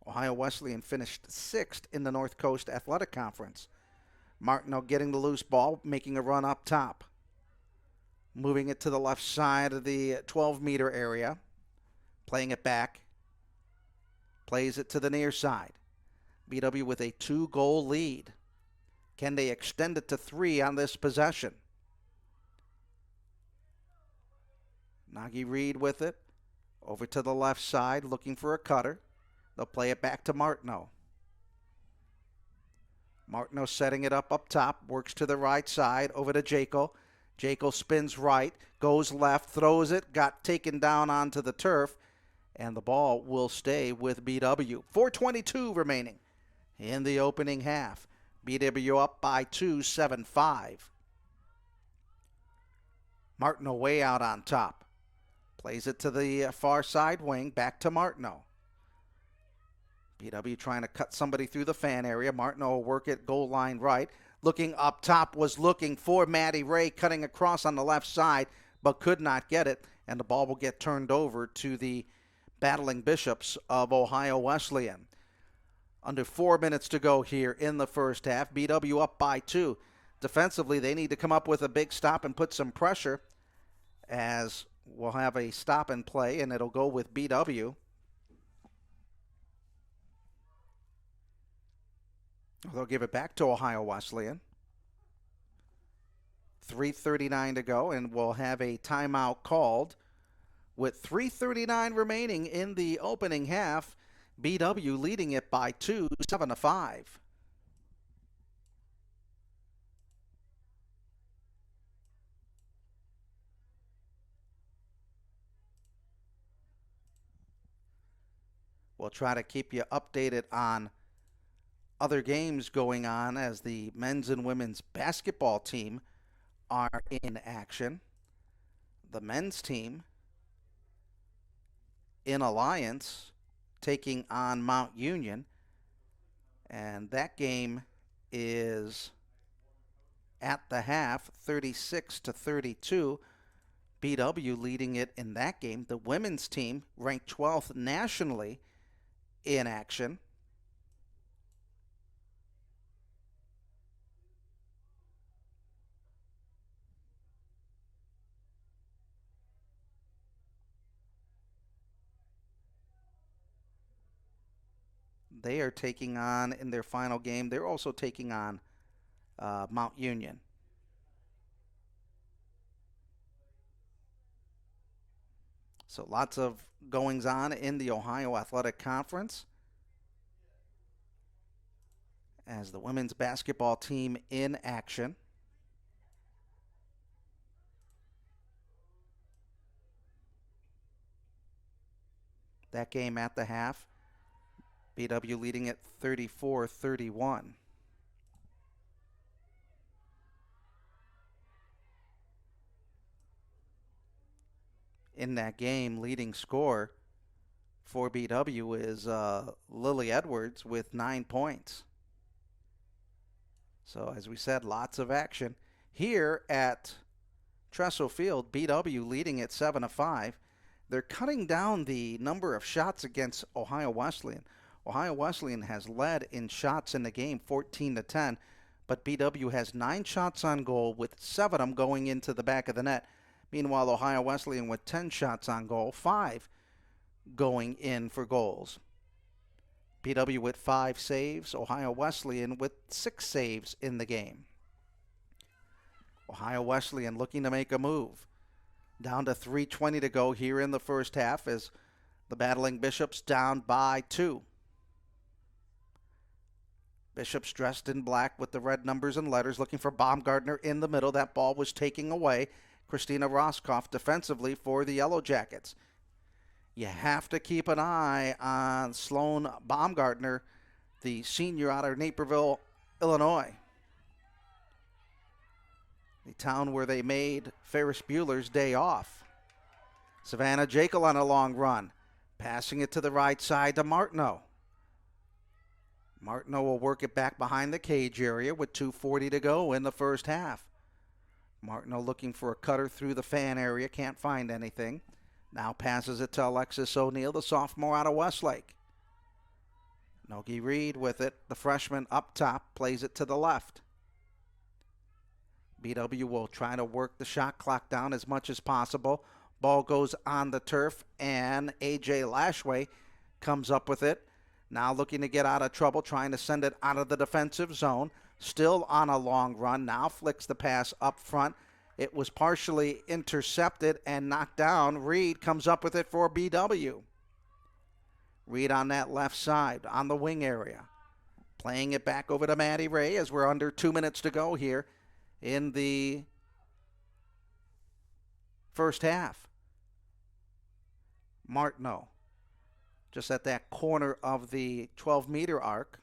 Ohio Wesleyan finished 6th in the North Coast Athletic Conference. Martineau getting the loose ball, making a run up top. Moving it to the left side of the 12-meter area. Playing it back. Plays it to the near side. BW with a 2-goal lead. Can they extend it to 3 on this possession? Nagy Reed with it. Over to the left side, looking for a cutter. They'll play it back to Martineau. Martineau setting it up top, works to the right side, over to Jekyll. Jekyll spins right, goes left, throws it, got taken down onto the turf, and the ball will stay with BW. 4:22 remaining in the opening half. BW up by 2, 7-5. Martineau way out on top. Plays it to the far side wing, back to Martineau. BW trying to cut somebody through the fan area. Martineau will work it goal line right. Looking up top, was looking for Maddie Ray, cutting across on the left side, but could not get it, and the ball will get turned over to the Battling Bishops of Ohio Wesleyan. Under 4 minutes to go here in the first half. BW up by 2. Defensively, they need to come up with a big stop and put some pressure, as we'll have a stop and play, and it'll go with BW. They'll give it back to Ohio Wesleyan. 3:39 to go, and we'll have a timeout called. With 3:39 remaining in the opening half, BW leading it by 2, 7-5. We'll try to keep you updated on other games going on as the men's and women's basketball team are in action. The men's team in alliance taking on Mount Union, and that game is at the half 36-32. BW leading it in that game. The women's team ranked 12th nationally in action. They are taking on, in their final game, they're also taking on Mount Union. So lots of goings on in the Ohio Athletic Conference as the women's basketball team in action. That game at the half, BW leading at 34-31. In that game, leading scorer for BW is Lily Edwards with 9 points. So as we said, lots of action here at Tressel Field. BW leading at 7-5. They're cutting down the number of shots against Ohio Wesleyan. Ohio Wesleyan has led in shots in the game, 14-10, but BW has 9 shots on goal with 7 of them going into the back of the net. Meanwhile, Ohio Wesleyan with 10 shots on goal, 5 going in for goals. BW with 5 saves, Ohio Wesleyan with 6 saves in the game. Ohio Wesleyan looking to make a move. Down to 3:20 to go here in the first half as the Battling Bishops down by 2. Bishops dressed in black with the red numbers and letters, looking for Baumgartner in the middle. That ball was taken away. Christina Roskoff defensively for the Yellow Jackets. You have to keep an eye on Sloan Baumgartner, the senior out of Naperville, Illinois. The town where they made Ferris Bueller's Day Off. Savannah Jekyll on a long run. Passing it to the right side to Martineau. Martineau will work it back behind the cage area with 2:40 to go in the first half. Martineau looking for a cutter through the fan area. Can't find anything. Now passes it to Alexis O'Neill, the sophomore out of Westlake. Nogi Reed with it. The freshman up top plays it to the left. BW will try to work the shot clock down as much as possible. Ball goes on the turf, and A.J. Lashway comes up with it. Now looking to get out of trouble, trying to send it out of the defensive zone. Still on a long run. Now flicks the pass up front. It was partially intercepted and knocked down. Reed comes up with it for BW. Reed on that left side, on the wing area. Playing it back over to Maddie Ray as we're under 2 minutes to go here in the first half. Martineau, just at that corner of the 12-meter arc.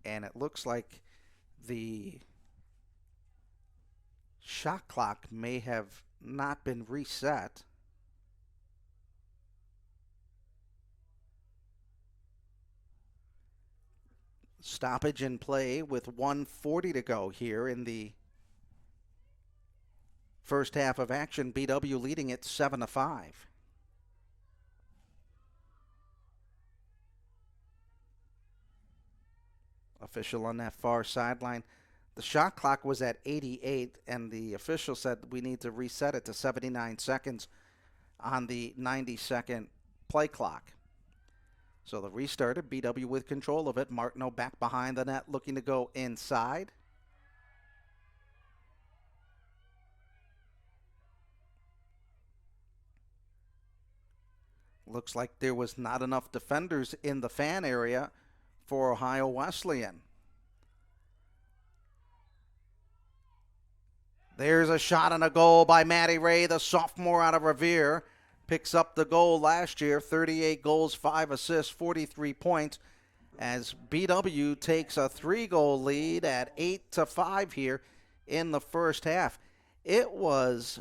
And it looks like the shot clock may have not been reset. Stoppage in play with 1:40 to go here in the first half of action. BW leading it 7-5. Official on that far sideline. The shot clock was at 88, and the official said we need to reset it to 79 seconds on the 90-second play clock. So the restarted, BW with control of it. Martineau back behind the net looking to go inside. Looks like there was not enough defenders in the fan area for Ohio Wesleyan. There's a shot and a goal by Maddie Ray, the sophomore out of Revere. Picks up the goal last year, 38 goals, 5 assists, 43 points, as BW takes a 3-goal lead at 8-5 here in the first half. It was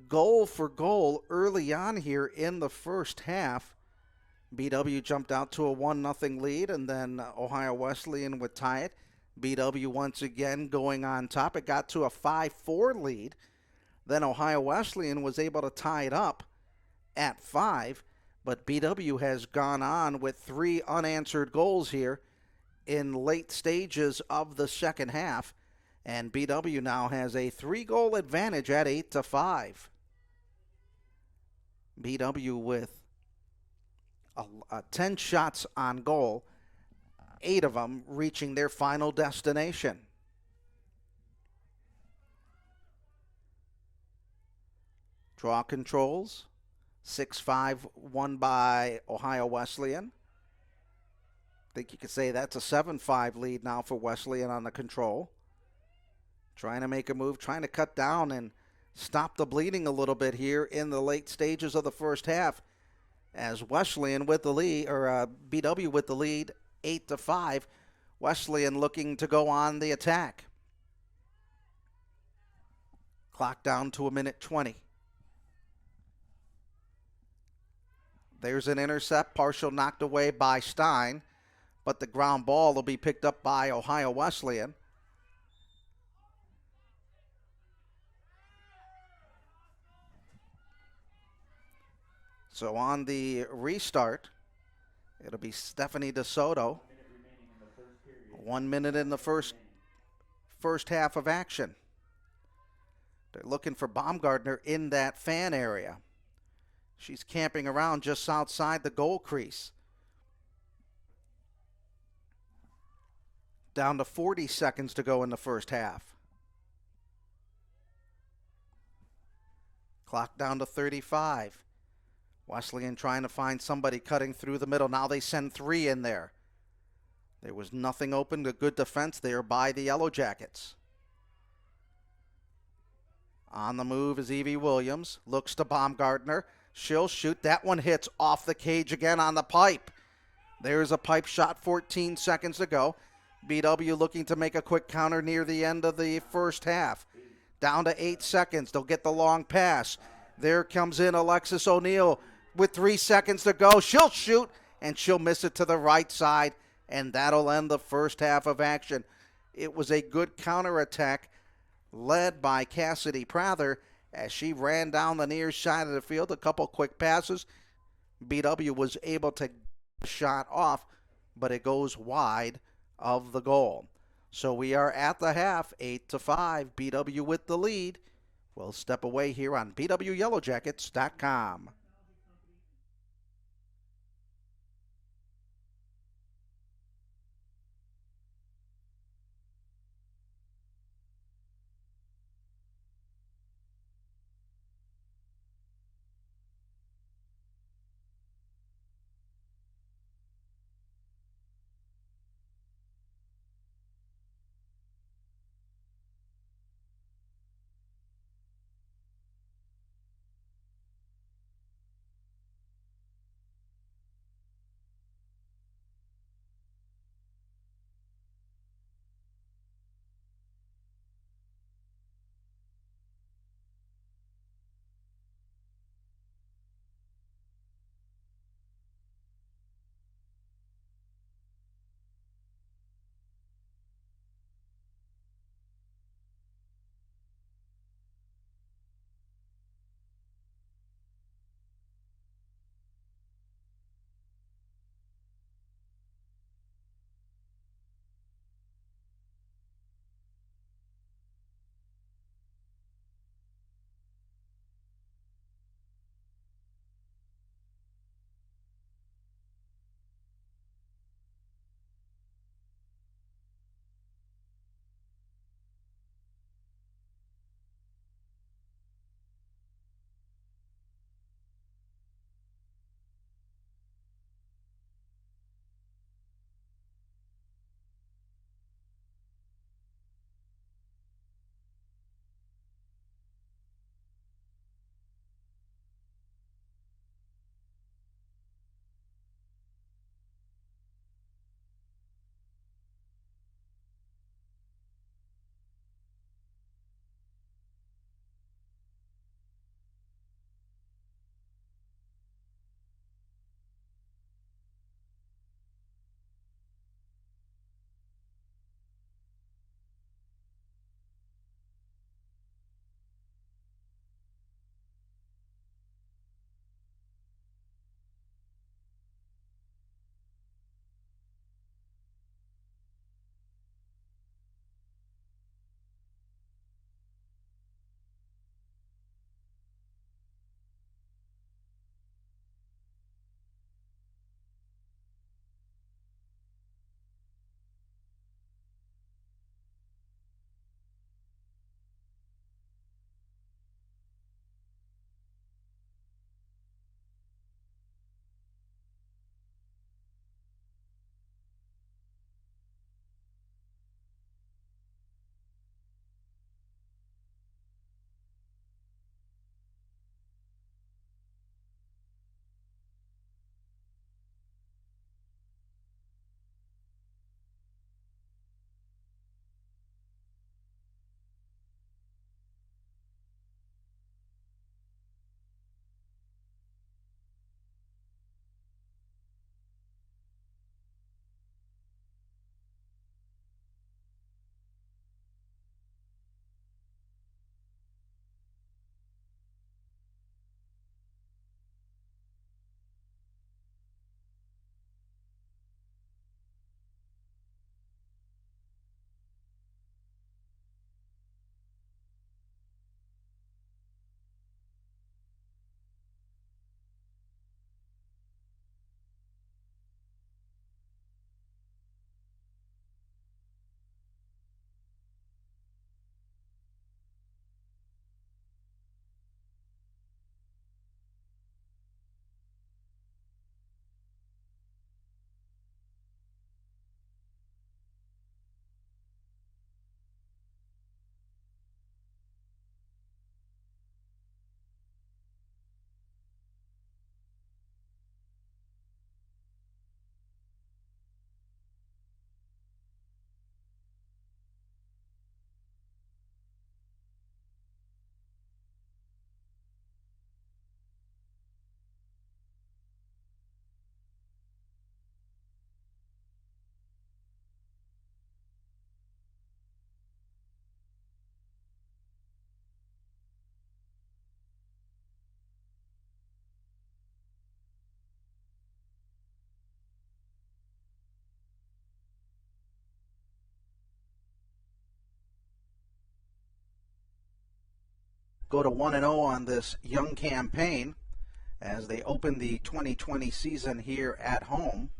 goal for goal early on here in the first half. BW jumped out to a 1-0 lead, and then Ohio Wesleyan would tie it. BW once again going on top. It got to a 5-4 lead. Then Ohio Wesleyan was able to tie it up at 5, but BW has gone on with 3 unanswered goals here in late stages of the second half, and BW now has a 3-goal advantage at 8-5. BW with 10 shots on goal, 8 of them reaching their final destination. Draw controls, 6-5 won by Ohio Wesleyan. I think you could say that's a 7-5 lead now for Wesleyan on the control. Trying to make a move, trying to cut down and stop the bleeding a little bit here in the late stages of the first half, as Wesleyan with the lead, or BW with the lead, 8-5. Wesleyan looking to go on the attack. Clock down to 1:20. There's an intercept, partial knocked away by Stein, but the ground ball will be picked up by Ohio Wesleyan. So on the restart, it'll be Stephanie DeSoto. 1 minute in the first half of action. They're looking for Baumgartner in that fan area. She's camping around just outside the goal crease. Down to 40 seconds to go in the first half. Clock down to 35. Wesleyan trying to find somebody cutting through the middle. Now they send 3 in there. There was nothing open. A good defense there by the Yellow Jackets. On the move is Evie Williams. Looks to Baumgartner. She'll shoot. That one hits off the cage again on the pipe. There's a pipe shot, 14 seconds to go. BW looking to make a quick counter near the end of the first half. Down to 8 seconds. They'll get the long pass. There comes in Alexis O'Neill with 3 seconds to go. She'll shoot, and she'll miss it to the right side, and that'll end the first half of action. It was a good counterattack led by Cassidy Prather as she ran down the near side of the field. A couple quick passes. BW was able to get the shot off, but it goes wide of the goal. So we are at the half, 8-5. BW with the lead. We'll step away here on BWYellowJackets.com. go to 1-0 on this young campaign as they open the 2020 season here at home.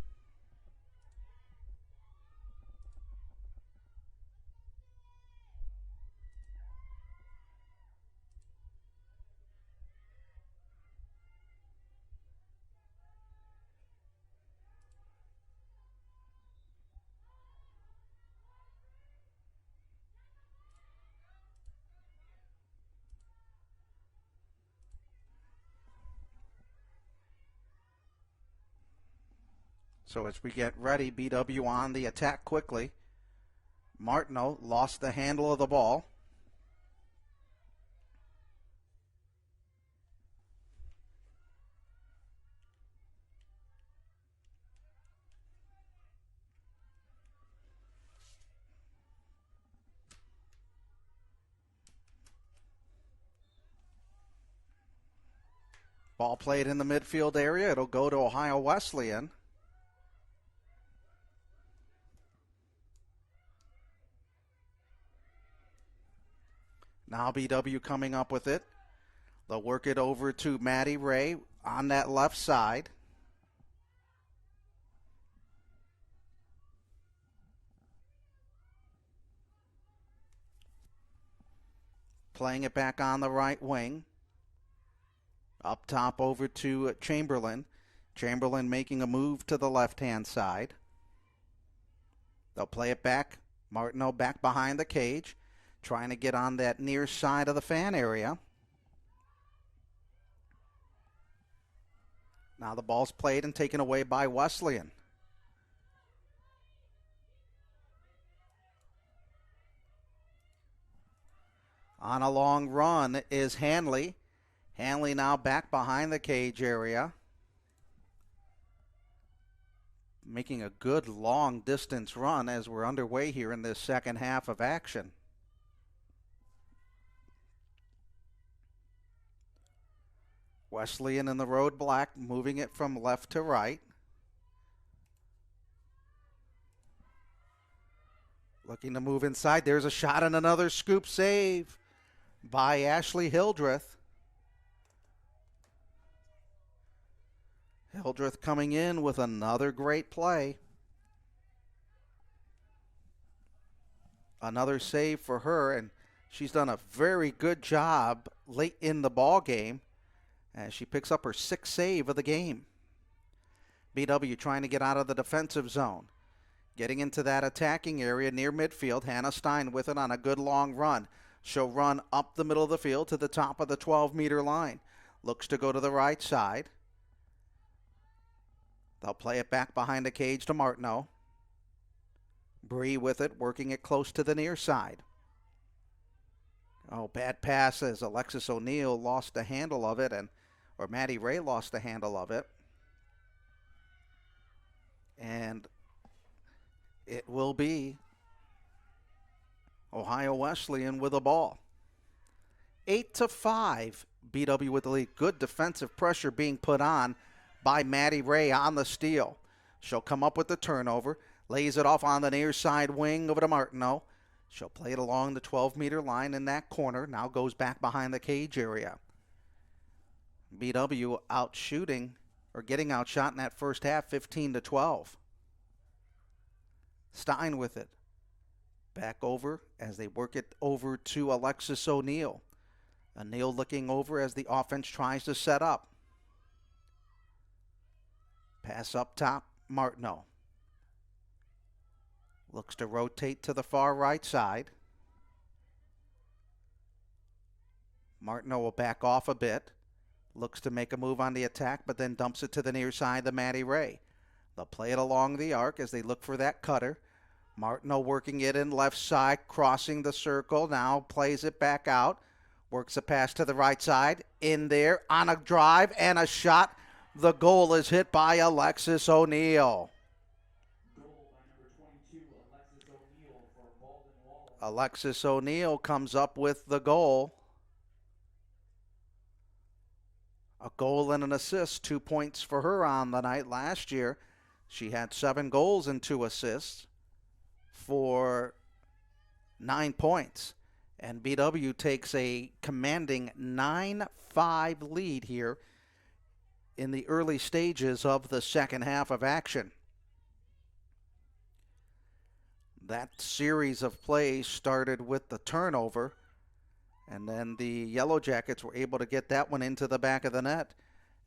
So as we get ready, BW on the attack quickly. Martineau lost the handle of the ball. Ball played in the midfield area. It'll go to Ohio Wesleyan. Now BW coming up with it. They'll work it over to Maddie Ray on that left side. Playing it back on the right wing. Up top over to Chamberlain. Chamberlain making a move to the left-hand side. They'll play it back. Martineau back behind the cage, trying to get on that near side of the fan area. Now the ball's played and taken away by Wesleyan. On a long run is Hanley. Hanley now back behind the cage area. Making a good long distance run as we're underway here in this second half of action. Wesleyan in the road black, moving it from left to right. Looking to move inside. There's a shot and another scoop save by Ashley Hildreth. Hildreth coming in with another great play. Another save for her, and she's done a very good job late in the ball game as she picks up her sixth save of the game. BW trying to get out of the defensive zone. Getting into that attacking area near midfield. Hannah Stein with it on a good long run. She'll run up the middle of the field to the top of the 12-meter line. Looks to go to the right side. They'll play it back behind the cage to Martineau. Bree with it, working it close to the near side. Oh, bad pass as Alexis O'Neill lost the handle of it, or Maddie Ray lost the handle of it. And it will be Ohio Wesleyan with the ball. 8-5, BW with the lead. Good defensive pressure being put on by Maddie Ray on the steal. She'll come up with the turnover, lays it off on the near side wing over to Martineau. She'll play it along the 12-meter line in that corner. Now goes back behind the cage area. BW out shooting, or getting outshot in that first half, 15-12. Stein with it. Back over as they work it over to Alexis O'Neill. O'Neill looking over as the offense tries to set up. Pass up top, Martineau. Looks to rotate to the far right side. Martineau will back off a bit. Looks to make a move on the attack, but then dumps it to the near side to Maddie Ray. They'll play it along the arc as they look for that cutter. Martineau working it in left side, crossing the circle. Now plays it back out. Works a pass to the right side. In there on a drive and a shot. The goal is hit by Alexis O'Neill. Goal by number 22, Alexis O'Neill for Baldwin Wallace. Alexis O'Neill comes up with the goal. A goal and an assist, 2 points for her on the night. Last year, she had 7 goals and 2 assists for 9 points. And BW takes a commanding 9-5 lead here in the early stages of the second half of action. That series of plays started with the turnover, and then the Yellow Jackets were able to get that one into the back of the net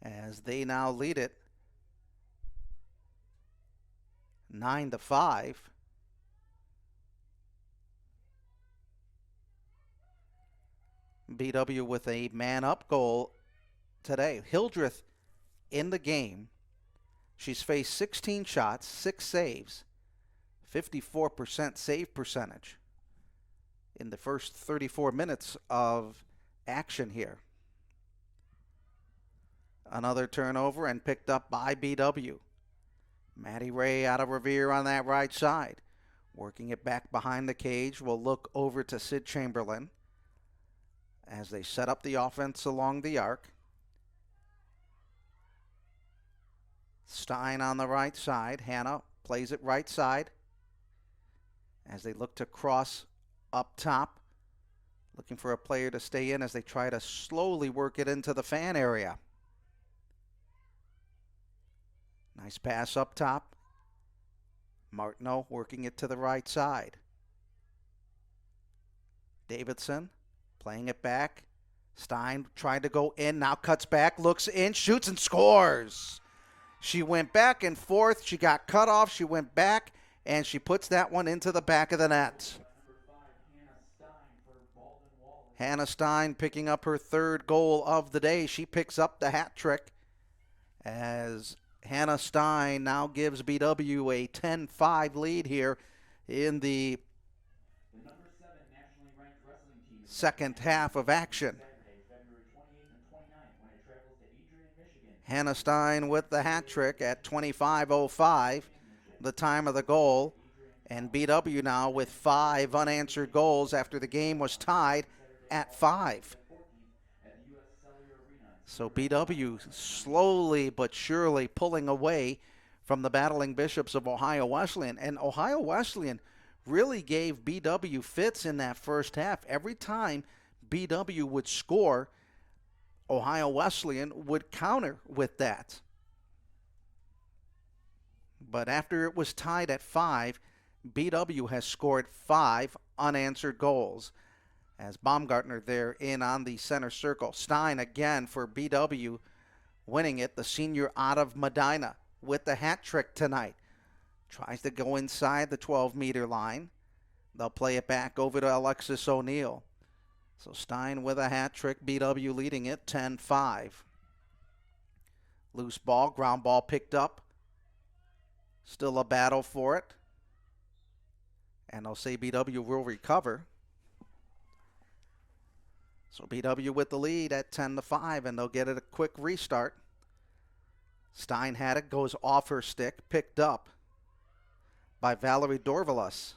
as they now lead it 9-5. BW with a man-up goal today. Hildreth in the game. She's faced 16 shots, 6 saves, 54% save percentage in the first 34 minutes of action here. Another turnover and picked up by BW. Maddie Ray out of Revere on that right side. Working it back behind the cage. We'll look over to Sid Chamberlain as they set up the offense along the arc. Stein on the right side. Hannah plays it right side as they look to cross up top. Looking for a player to stay in as they try to slowly work it into the fan area. Nice pass up top. Martineau working it to the right side. Davidson playing it back. Stein trying to go in, now cuts back, looks in, shoots and scores. She went back and forth. She got cut off. She went back, and she puts that one into the back of the net. Hannah Stein picking up her third goal of the day. She picks up the hat trick as Hannah Stein now gives BW a 10-5 lead here in the second half of action. Hannah Stein with the hat trick at 25:05, the time of the goal. And BW now with 5 unanswered goals after the game was tied at 5. So BW slowly but surely pulling away from the Battling Bishops of Ohio Wesleyan. And Ohio Wesleyan really gave BW fits in that first half. Every time BW would score, Ohio Wesleyan would counter with that. But after it was tied at 5, BW has scored 5 unanswered goals. As Baumgartner there in on the center circle. Stein again for BW winning it. The senior out of Medina with the hat trick tonight. Tries to go inside the 12-meter line. They'll play it back over to Alexis O'Neill. So Stein with a hat trick. BW leading it 10-5. Loose ball. Ground ball picked up. Still a battle for it. And they'll say BW will recover. So BW with the lead at 10-5, and they'll get it a quick restart. Stein had it, goes off her stick, picked up by Valerie Dorvalis.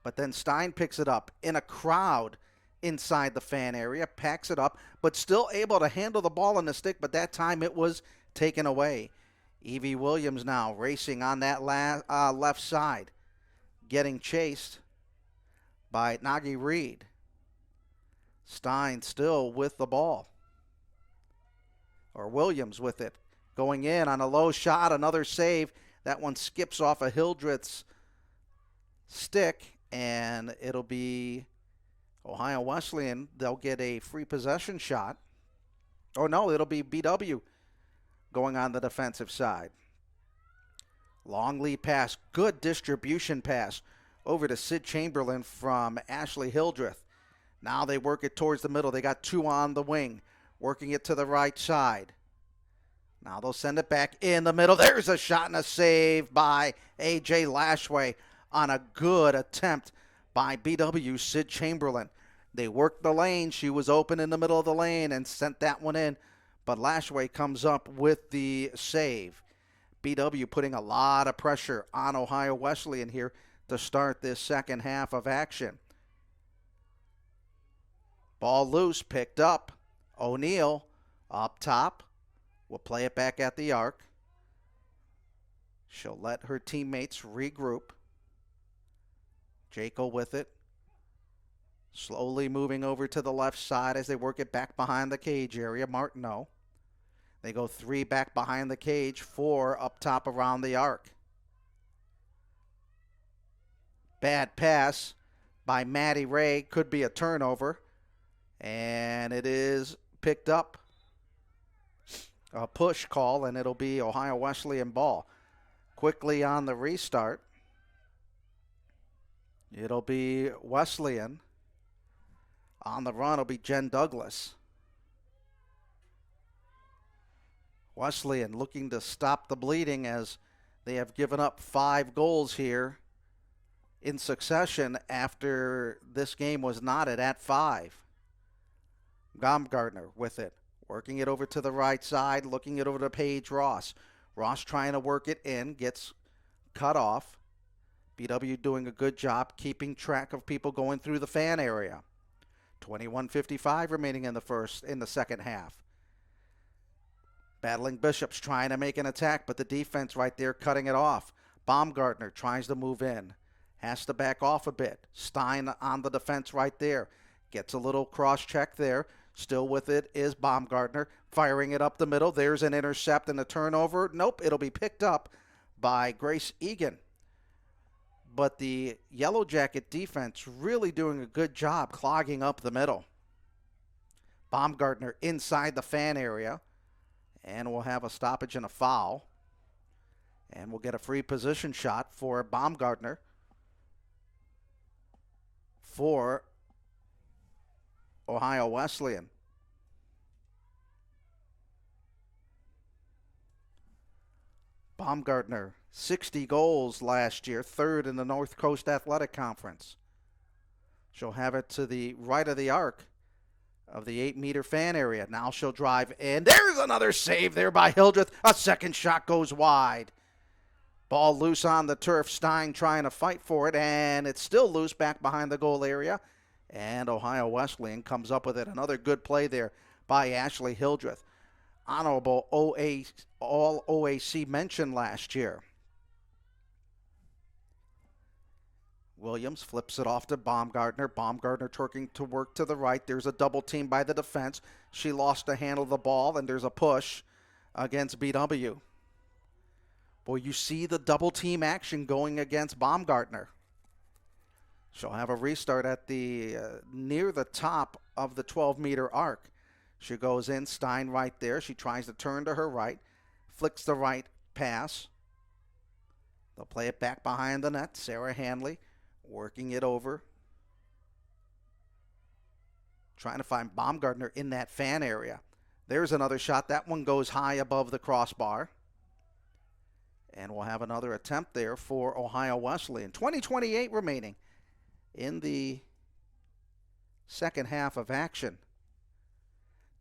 But then Stein picks it up in a crowd inside the fan area, packs it up, but still able to handle the ball on the stick, but that time it was taken away. Evie Williams now racing on that left side, getting chased by Nagy Reed. Stein still with the ball. Or Williams with it. Going in on a low shot, another save. That one skips off of Hildreth's stick, and it'll be Ohio Wesleyan. They'll get a free possession shot. Oh, no, it'll be BW going on the defensive side. Long lead pass, good distribution pass over to Sid Chamberlain from Ashley Hildreth. Now they work it towards the middle. They got 2 on the wing, working it to the right side. Now they'll send it back in the middle. There's a shot and a save by A.J. Lashway on a good attempt by BW Sid Chamberlain. They worked the lane. She was open in the middle of the lane and sent that one in, but Lashway comes up with the save. BW putting a lot of pressure on Ohio Wesleyan here to start this second half of action. Ball loose, picked up. O'Neill up top. Will play it back at the arc. She'll let her teammates regroup. Jekyll with it. Slowly moving over to the left side as they work it back behind the cage area. Martineau. They go 3 back behind the cage, 4 up top around the arc. Bad pass by Maddie Ray. Could be a turnover. And it is picked up. A push call, and it'll be Ohio Wesleyan ball. Quickly on the restart, it'll be Wesleyan. On the run will be Jen Douglas. Wesleyan looking to stop the bleeding as they have given up 5 goals here in succession after this game was knotted at 5. Baumgartner with it, working it over to the right side, looking it over to Paige Ross. Ross trying to work it in, gets cut off. BW doing a good job keeping track of people going through the fan area. 21:55 remaining in the second half. Battling Bishops trying to make an attack, but the defense right there cutting it off. Baumgartner tries to move in. Has to back off a bit. Stein on the defense right there. Gets a little cross check there. Still with it is Baumgartner. Firing it up the middle. There's an intercept and a turnover. Nope, it'll be picked up by Grace Egan. But the Yellow Jacket defense really doing a good job clogging up the middle. Baumgartner inside the fan area. And we'll have a stoppage and a foul. And we'll get a free position shot for Baumgartner for Ohio Wesleyan. Baumgartner, 60 goals last year, 3rd in the North Coast Athletic Conference. She'll have it to the right of the arc of the 8-meter fan area. Now she'll drive in. There's another save there by Hildreth. A second shot goes wide. Ball loose on the turf. Stein trying to fight for it, and it's still loose back behind the goal area. And Ohio Wesleyan comes up with it. Another good play there by Ashley Hildreth. Honorable All-OAC mention last year. Williams flips it off to Baumgartner. Baumgartner turning to work to the right. There's a double team by the defense. She lost to handle the ball, and there's a push against BW. Boy, you see the double team action going against Baumgartner. She'll have a restart at the near the top of the 12-meter arc. She goes in, Stein right there. She tries to turn to her right, flicks the right pass. They'll play it back behind the net. Sarah Hanley working it over. Trying to find Baumgartner in that fan area. There's another shot. That one goes high above the crossbar. And we'll have another attempt there for Ohio Wesleyan. 20:28 remaining in the second half of action.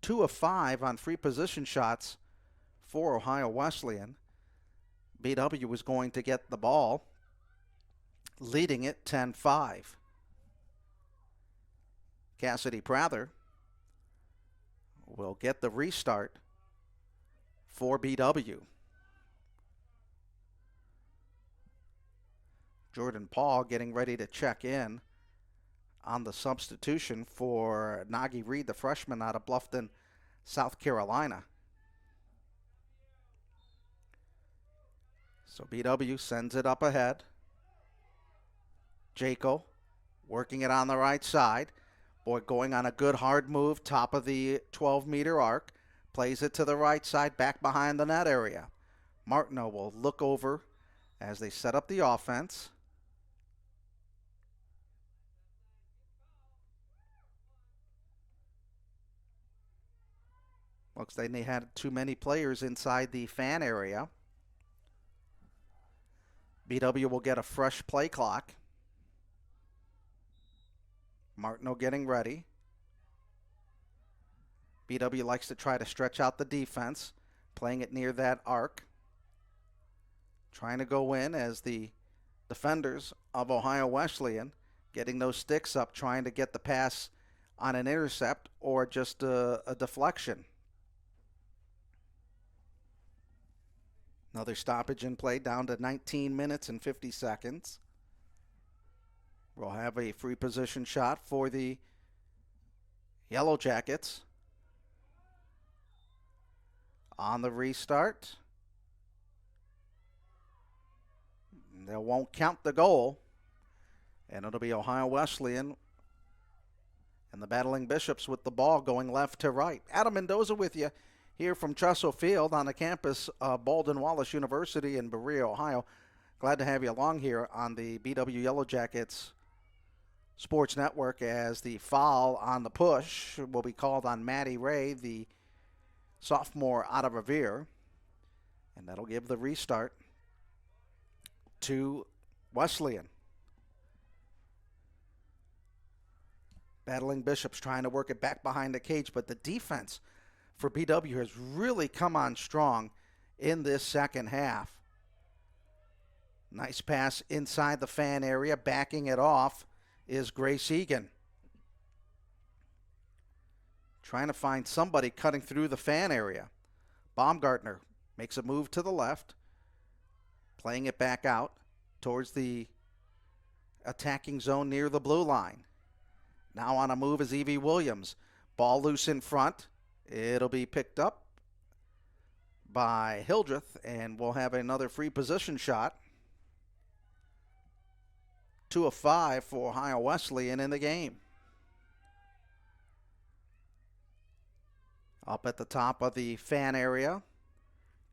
2 of 5 on free position shots for Ohio Wesleyan. BW was going to get the ball, leading it 10-5. Cassidy Prather will get the restart for BW. Jordan Paul getting ready to check in on the substitution for Nagi Reed, the freshman out of Bluffton, South Carolina. So BW sends it up ahead. Jaco working it on the right side. Boy, going on a good hard move, top of the 12-meter arc. Plays it to the right side, back behind the net area. Martineau will look over as they set up the offense. Looks like they had too many players inside the fan area. BW will get a fresh play clock. Martineau getting ready. BW likes to try to stretch out the defense, playing it near that arc. Trying to go in as the defenders of Ohio Wesleyan getting those sticks up, trying to get the pass on an intercept or just a deflection. Another stoppage in play, down to 19 minutes and 50 seconds. We'll have a free position shot for the Yellow Jackets. On the restart, they won't count the goal, and it'll be Ohio Wesleyan and the Battling Bishops with the ball going left to right. Adam Mendoza with you here from Tressel Field on the campus of Baldwin Wallace University in Berea, Ohio. Glad to have you along here on the BW Yellow Jackets Sports Network, as the foul on the push will be called on Maddie Ray, the sophomore out of Revere, and that'll give the restart to Wesleyan. Battling Bishops trying to work it back behind the cage, but the defense for BW has really come on strong in this second half. Nice pass inside the fan area. Backing it off is Grace Egan. Trying to find somebody cutting through the fan area. Baumgartner makes a move to the left, playing it back out towards the attacking zone near the blue line. Now on a move is Evie Williams. Ball loose in front. It'll be picked up by Hildreth, and we'll have another free position shot. 2 of 5 for Ohio Wesleyan in the game. Up at the top of the fan area.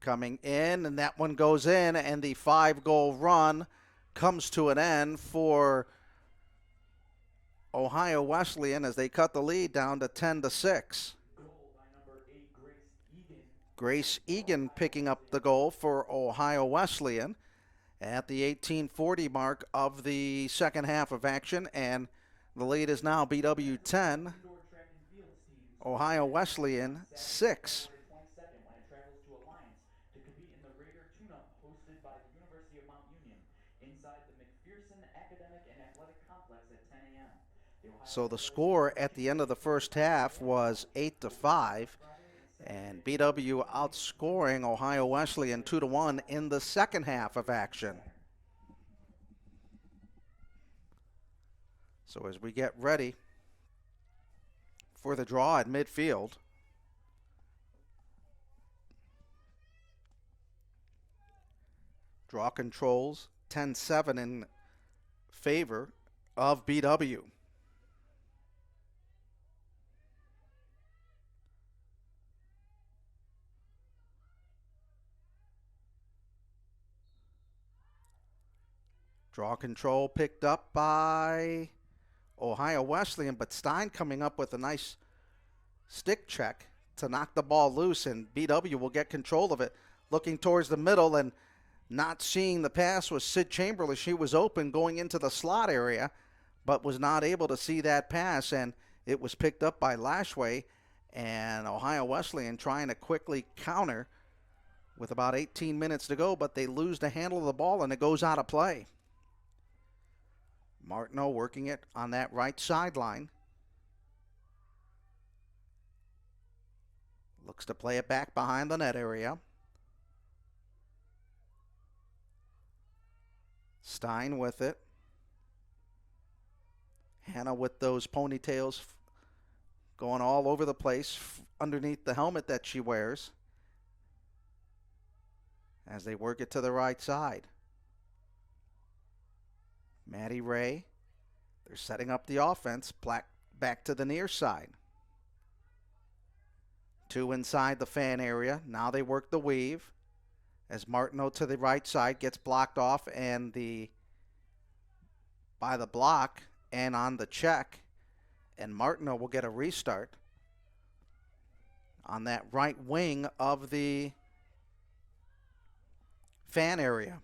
Coming in, and that one goes in, and the 5-goal run comes to an end for Ohio Wesleyan as they cut the lead down to 10-6. Grace Egan picking up the goal for Ohio Wesleyan at the 18:40 mark of the second half of action, and the lead is now BW 10, Ohio Wesleyan 6. So the score at the end of the first half was 8-5, and BW outscoring Ohio Wesleyan 2-1 in the second half of action. So as we get ready for the draw at midfield, draw controls 10-7 in favor of BW. Draw control picked up by Ohio Wesleyan, but Stein coming up with a nice stick check to knock the ball loose, and BW will get control of it. Looking towards the middle and not seeing the pass was Sid Chamberlain. She was open going into the slot area, but was not able to see that pass, and it was picked up by Lashway, and Ohio Wesleyan trying to quickly counter with about 18 minutes to go, but they lose the handle of the ball and it goes out of play. Martineau working it on that right sideline. Looks to play it back behind the net area. Stein with it. Hannah with those ponytails going all over the place underneath the helmet that she wears as they work it to the right side. Maddie Ray, they're setting up the offense, back to the near side. 2 inside the fan area. Now they work the weave as Martineau to the right side gets blocked off, and by the block and on the check, and Martineau will get a restart on that right wing of the fan area.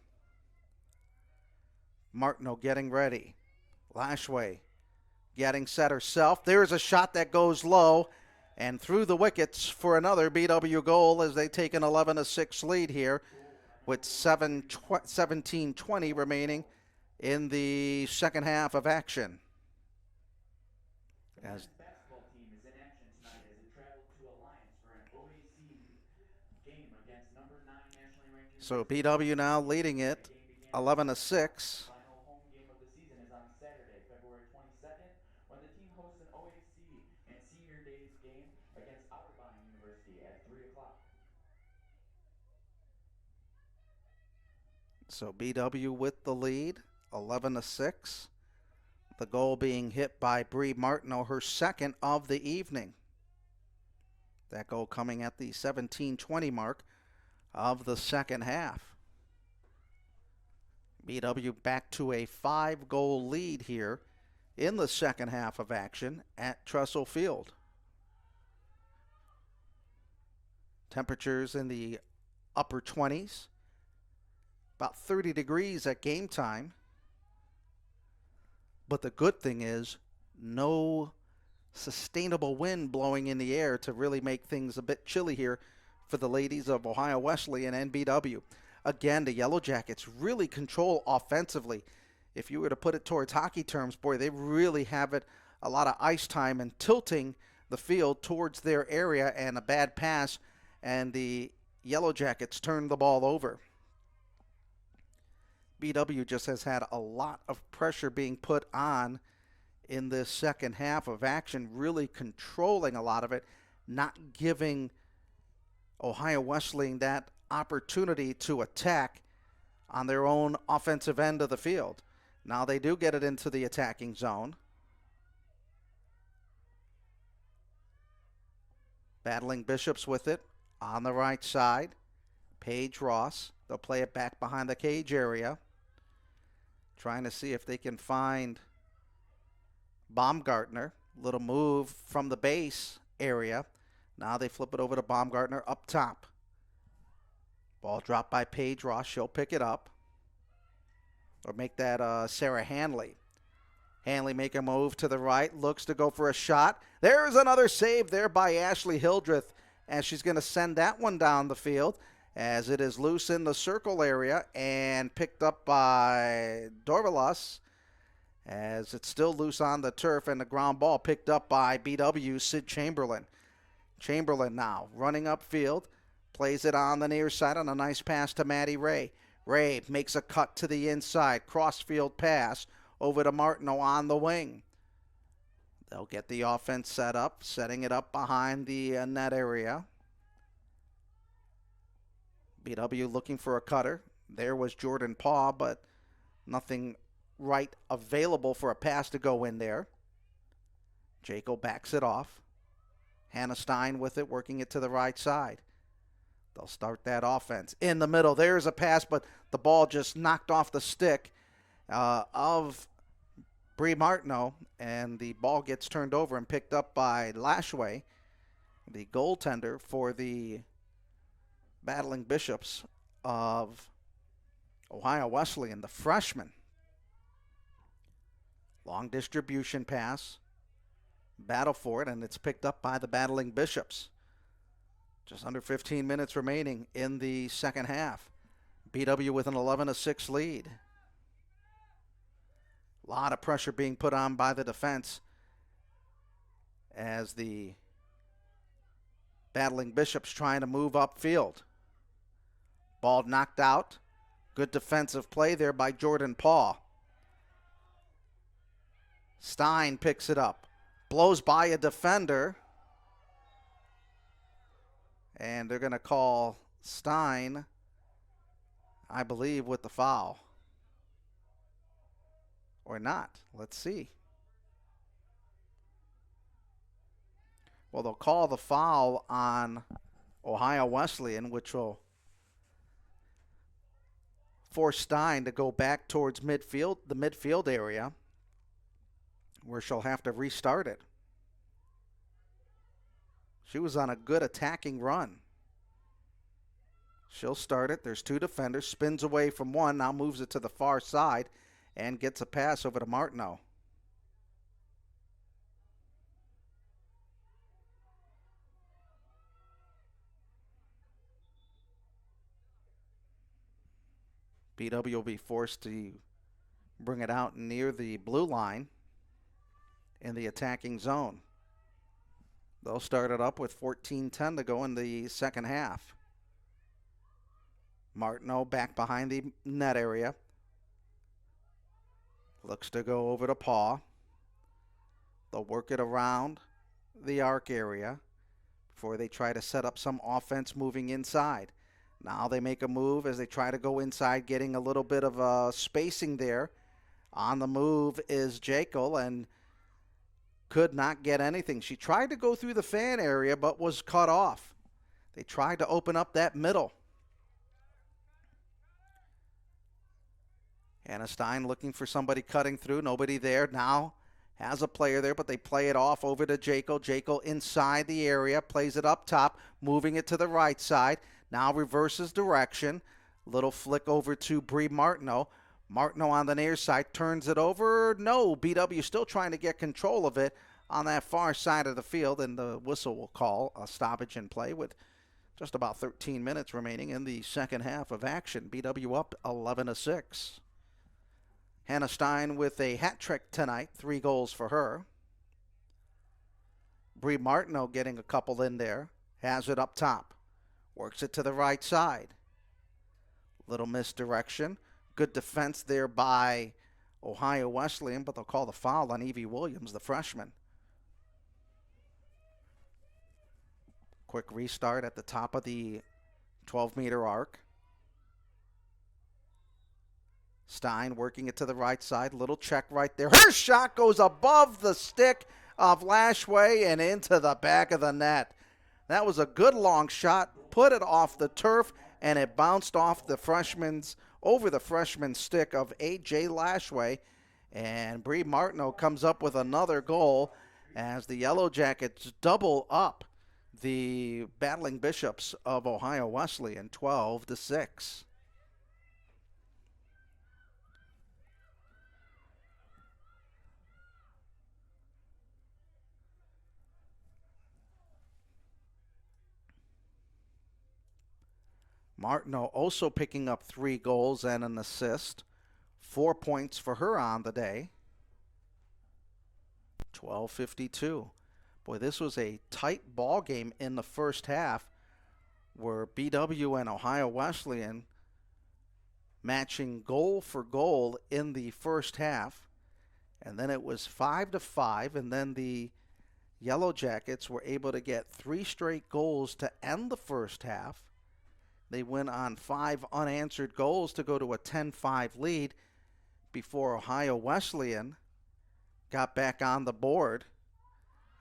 Martineau getting ready. Lashway getting set herself. There's a shot that goes low and through the wickets for another BW goal as they take an 11-6 lead here with 17:20 remaining in the second half of action. As basketball team is in action tonight as it traveled to Alliance for an OAC game against number 9 nationally ranked. So BW now leading it 11-6. So BW with the lead, 11-6. The goal being hit by Bree Martineau, her second of the evening. That goal coming at the 17:20 mark of the second half. BW back to a 5-goal lead here in the second half of action at Tressel Field. Temperatures in the upper 20s, about 30 degrees at game time. But the good thing is no sustainable wind blowing in the air to really make things a bit chilly here for the ladies of Ohio Wesleyan and BW. Again, the Yellow Jackets really control offensively. If you were to put it towards hockey terms, boy, they really have it a lot of ice time and tilting the field towards their area, and a bad pass, and the Yellow Jackets turn the ball over. BW just has had a lot of pressure being put on in this second half of action, really controlling a lot of it, not giving Ohio Wesleyan that opportunity to attack on their own offensive end of the field. Now they do get it into the attacking zone. Battling Bishops with it on the right side. Paige Ross. They'll play it back behind the cage area. Trying to see if they can find Baumgartner. Little move from the base area. Now they flip it over to Baumgartner up top. Ball dropped by Paige Ross. She'll pick it up. Or make that Sarah Hanley. Hanley make a move to the right. Looks to go for a shot. There's another save there by Ashley Hildreth, as she's going to send that one down the field, as it is loose in the circle area and picked up by Dorvalas, as it's still loose on the turf, and the ground ball picked up by BW Sid Chamberlain. Chamberlain now running upfield, plays it on the near side on a nice pass to Maddie Ray. Ray makes a cut to the inside, crossfield pass over to Martineau on the wing. They'll get the offense set up, setting it up behind the net area. BW looking for a cutter. There was Jordan Paw, but nothing right available for a pass to go in there. Jaco backs it off. Hannah Stein with it, working it to the right side. They'll start that offense. In the middle, there's a pass, but the ball just knocked off the stick of Bree Martineau, and the ball gets turned over and picked up by Lashway, the goaltender for the Battling Bishops of Ohio Wesleyan, the freshman. Long distribution pass. Battle for it, and it's picked up by the Battling Bishops. Just under 15 minutes remaining in the second half. BW with an 11-6 lead. A lot of pressure being put on by the defense as the Battling Bishops trying to move upfield. Ball knocked out. Good defensive play there by Jordan Paw. Stein picks it up. Blows by a defender. And they're going to call Stein, I believe, with the foul. Or not. Let's see. Well, they'll call the foul on Ohio Wesleyan, which will force Stein to go back towards midfield, the midfield area, where she'll have to restart it. She was on a good attacking run. She'll start it. There's two defenders. Spins away from one. Now moves it to the far side and gets a pass over to Martineau. BW will be forced to bring it out near the blue line in the attacking zone. They'll start it up with 14:10 to go in the second half. Martineau back behind the net area. Looks to go over to Paw. They'll work it around the arc area before they try to set up some offense moving inside. Now they make a move as they try to go inside, getting a little bit of spacing there. On the move is Jekyll, and could not get anything. She tried to go through the fan area, but was cut off. They tried to open up that middle. Hannah Stein looking for somebody cutting through. Nobody there. Now has a player there, but they play it off over to Jekyll. Jekyll inside the area, plays it up top, moving it to the right side. Now reverses direction. Little flick over to Bree Martineau. Martineau on the near side, turns it over. No, BW still trying to get control of it on that far side of the field, and the whistle will call a stoppage in play with just about 13 minutes remaining in the second half of action. BW up 11-6. Hannah Stein with a hat trick tonight, 3 goals for her. Bree Martineau getting a couple in there, has it up top, works it to the right side. Little misdirection. Good defense there by Ohio Wesleyan, but they'll call the foul on Evie Williams, the freshman. Quick restart at the top of the 12-meter arc. Stein working it to the right side. Little check right there. Her shot goes above the stick of Lashway and into the back of the net. That was a good long shot. Put it off the turf, and it bounced off over the freshman stick of A.J. Lashway. And Bree Martineau comes up with another goal as the Yellow Jackets double up the Battling Bishops of Ohio Wesleyan, 12-6. Martineau also picking up 3 goals and an assist. 4 points for her on the day. 12:52. Boy, this was a tight ball game in the first half where BW and Ohio Wesleyan matching goal for goal in the first half. And then it was 5-5, and then the Yellow Jackets were able to get 3 straight goals to end the first half. They went on 5 unanswered goals to go to a 10-5 lead before Ohio Wesleyan got back on the board.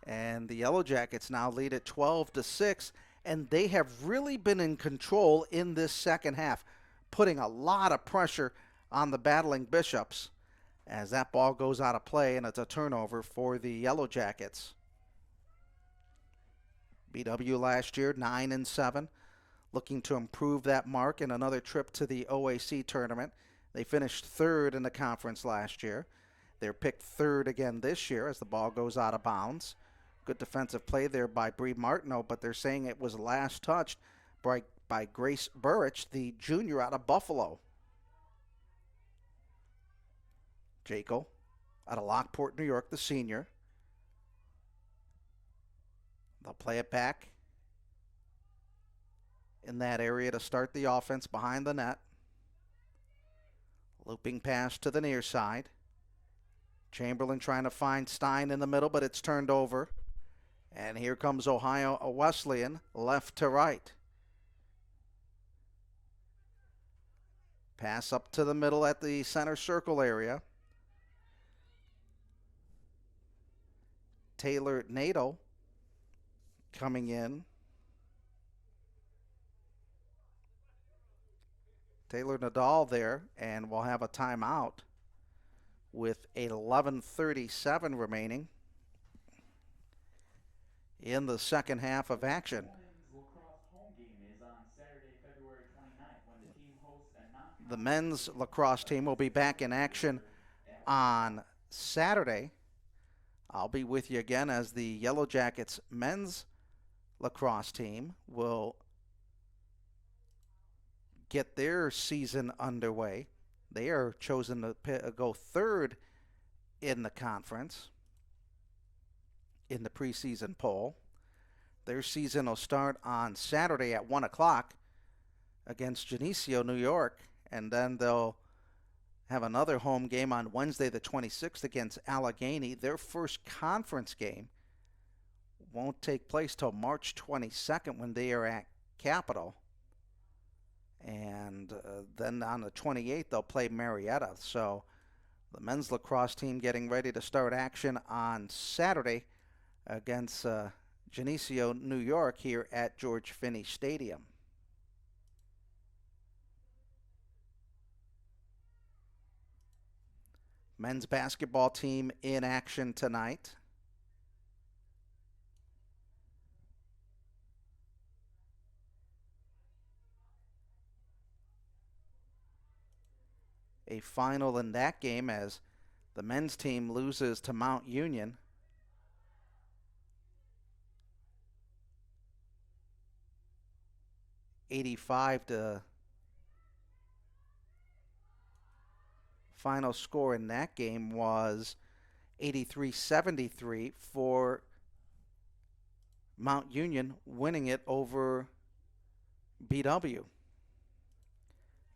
And the Yellow Jackets now lead at 12-6, and they have really been in control in this second half, putting a lot of pressure on the Battling Bishops as that ball goes out of play, and it's a turnover for the Yellow Jackets. BW last year, 9-7. Looking to improve that mark in another trip to the OAC tournament. They finished 3rd in the conference last year. They're picked 3rd again this year as the ball goes out of bounds. Good defensive play there by Bree Martineau, but they're saying it was last touched by Grace Burrich, the junior out of Buffalo. Jekyll out of Lockport, New York, the senior. They'll play it back in that area to start the offense behind the net. Looping pass to the near side. Chamberlain trying to find Stein in the middle, but it's turned over. And here comes Ohio Wesleyan, left to right. Pass up to the middle at the center circle area. Taylor Nato coming in. Taylor Nadal there, and we'll have a timeout with 11:37 remaining in the second half of action. The men's lacrosse team will be back in action on Saturday. I'll be with you again as the Yellow Jackets men's lacrosse team will get their season underway. They are chosen to go 3rd in the conference in the preseason poll. Their season will start on Saturday at 1 o'clock against Geneseo, New York, and then they'll have another home game on Wednesday the 26th against Allegheny. Their first conference game won't take place till March 22nd when they are at Capital. And then on the 28th, they'll play Marietta. So the men's lacrosse team getting ready to start action on Saturday against Geneseo, New York, here at George Finnie Stadium. Men's basketball team in action tonight. A final in that game as the men's team loses to Mount Union. Final score in that game was 83-73 for Mount Union, winning it over BW.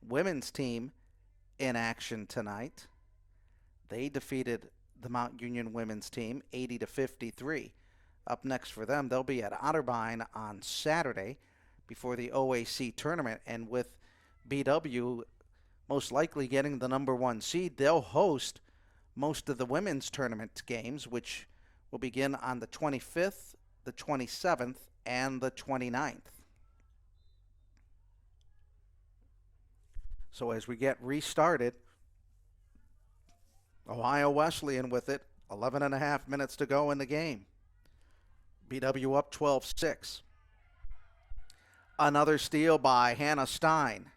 Women's team in action tonight. They defeated the Mount Union women's team 80-53. Up next for them, they'll be at Otterbein on Saturday before the OAC tournament, and with BW most likely getting the number 1 seed, they'll host most of the women's tournament games, which will begin on the 25th, the 27th, and the 29th. So as we get restarted, Ohio Wesleyan with it, 11 and a half minutes to go in the game. BW up 12-6. Another steal by Hannah Stein.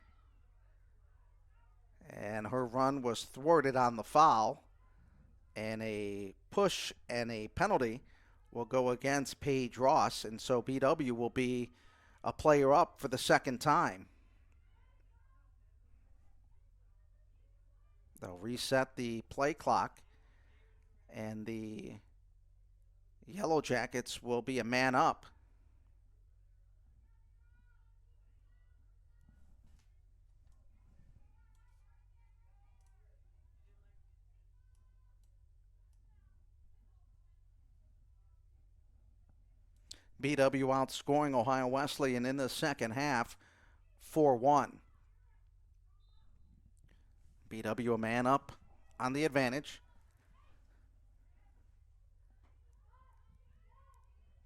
And her run was thwarted on the foul. And a push and a penalty will go against Paige Ross. And so BW will be a player up for the second time. They'll reset the play clock, and the Yellow Jackets will be a man up. BW outscoring Ohio Wesleyan in the second half, 4-1. BW a man up on the advantage.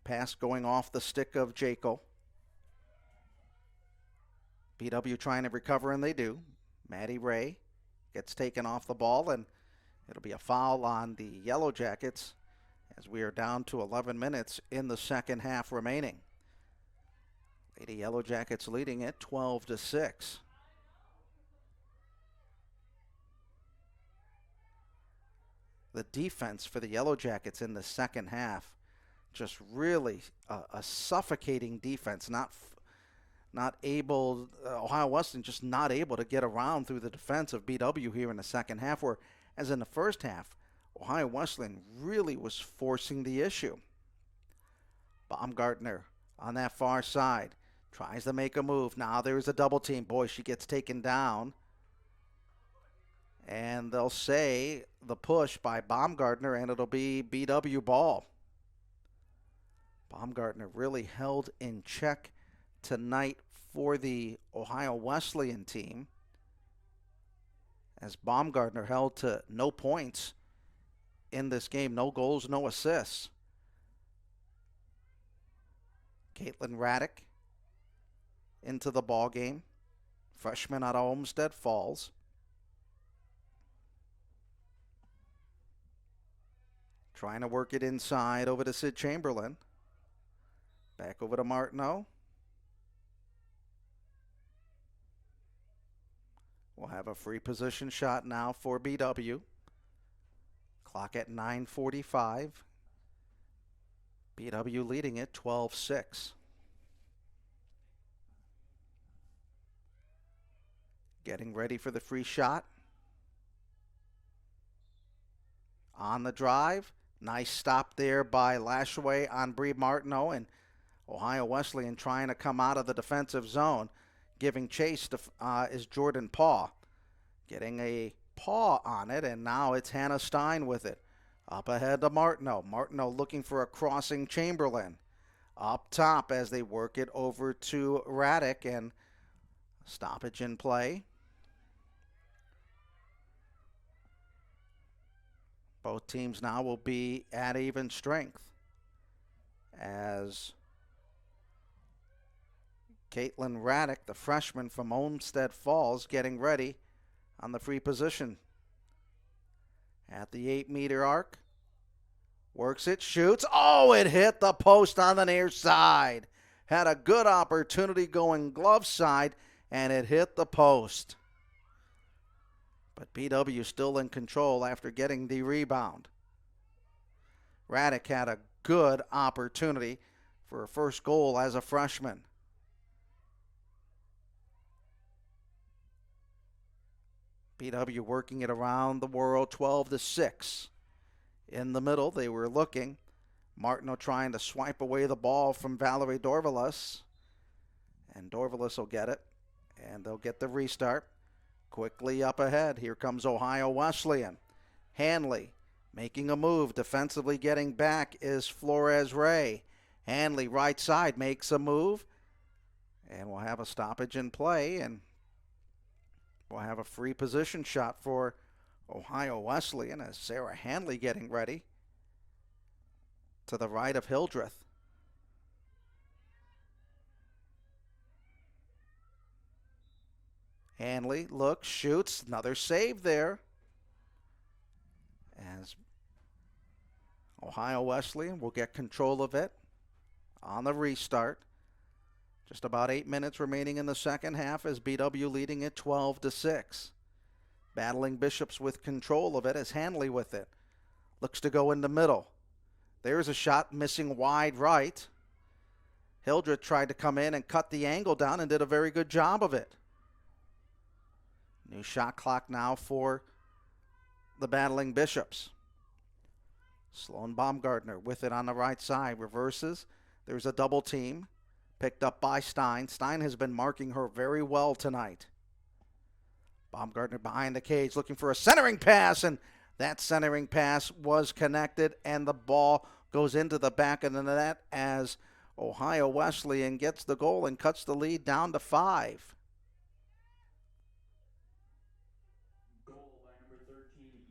Pass going off the stick of Jaco. BW trying to recover, and they do. Maddie Ray gets taken off the ball, and it'll be a foul on the Yellow Jackets as we are down to 11 minutes in the second half remaining. Lady Yellow Jackets leading it 12-6. The defense for the Yellow Jackets in the second half, just really a suffocating defense. Not able, Ohio Wesleyan just not able to get around through the defense of BW here in the second half, where, as in the first half, Ohio Wesleyan really was forcing the issue. Baumgartner on that far side tries to make a move. Now there's a double team. Boy, she gets taken down. And they'll say the push by Baumgartner, and it'll be BW ball. Baumgartner really held in check tonight for the Ohio Wesleyan team, as Baumgartner held to no points in this game. No goals, no assists. Caitlin Raddick into the ball game. Freshman out of Olmsted Falls. Trying to work it inside over to Sid Chamberlain. Back over to Martineau. We'll have a free position shot now for BW. Clock at 9:45. BW leading it 12-6. Getting ready for the free shot. On the drive. Nice stop there by Lashaway on Bree Martineau, and Ohio Wesleyan trying to come out of the defensive zone. Giving chase to, is Jordan Paw. Getting a paw on it, and now it's Hannah Stein with it. Up ahead to Martineau. Martineau looking for a crossing Chamberlain. Up top as they work it over to Raddick, and Stoppage in play. Both teams now will be at even strength as Caitlin Raddick, the freshman from Olmsted Falls, getting ready on the free position. At the 8-meter arc. Works it, shoots. Oh, it hit the post on the near side. Had a good opportunity going glove side, and it hit the post. But BW still in control after getting the rebound. Raddick had a good opportunity for her first goal as a freshman. BW working it around the world, 12-6. In the middle, they were looking. Martineau trying to swipe away the ball from Valerie Dorvalis. And Dorvalis will get it. And they'll get the restart. Quickly up ahead. Here comes Ohio Wesleyan. Hanley making a move. Defensively getting back is Flores Ray. Hanley right side makes a move. And we'll have a stoppage in play. And we'll have a free position shot for Ohio Wesleyan as Sarah Hanley getting ready to the right of Hildreth. Hanley looks, shoots, another save there as Ohio Wesleyan will get control of it on the restart. Just about 8 minutes remaining in the second half as BW leading it 12-6. Battling Bishops with control of it as Hanley with it. Looks to go in the middle. There's a shot missing wide right. Hildreth tried to come in and cut the angle down and did a very good job of it. New shot clock now for the Battling Bishops. Sloan Baumgartner with it on the right side. Reverses. There's a double team. Picked up by Stein. Stein has been marking her very well tonight. Baumgartner behind the cage looking for a centering pass, and that centering pass was connected, and the ball goes into the back of the net as Ohio Wesleyan gets the goal and cuts the lead down to 5. Goal by number 13,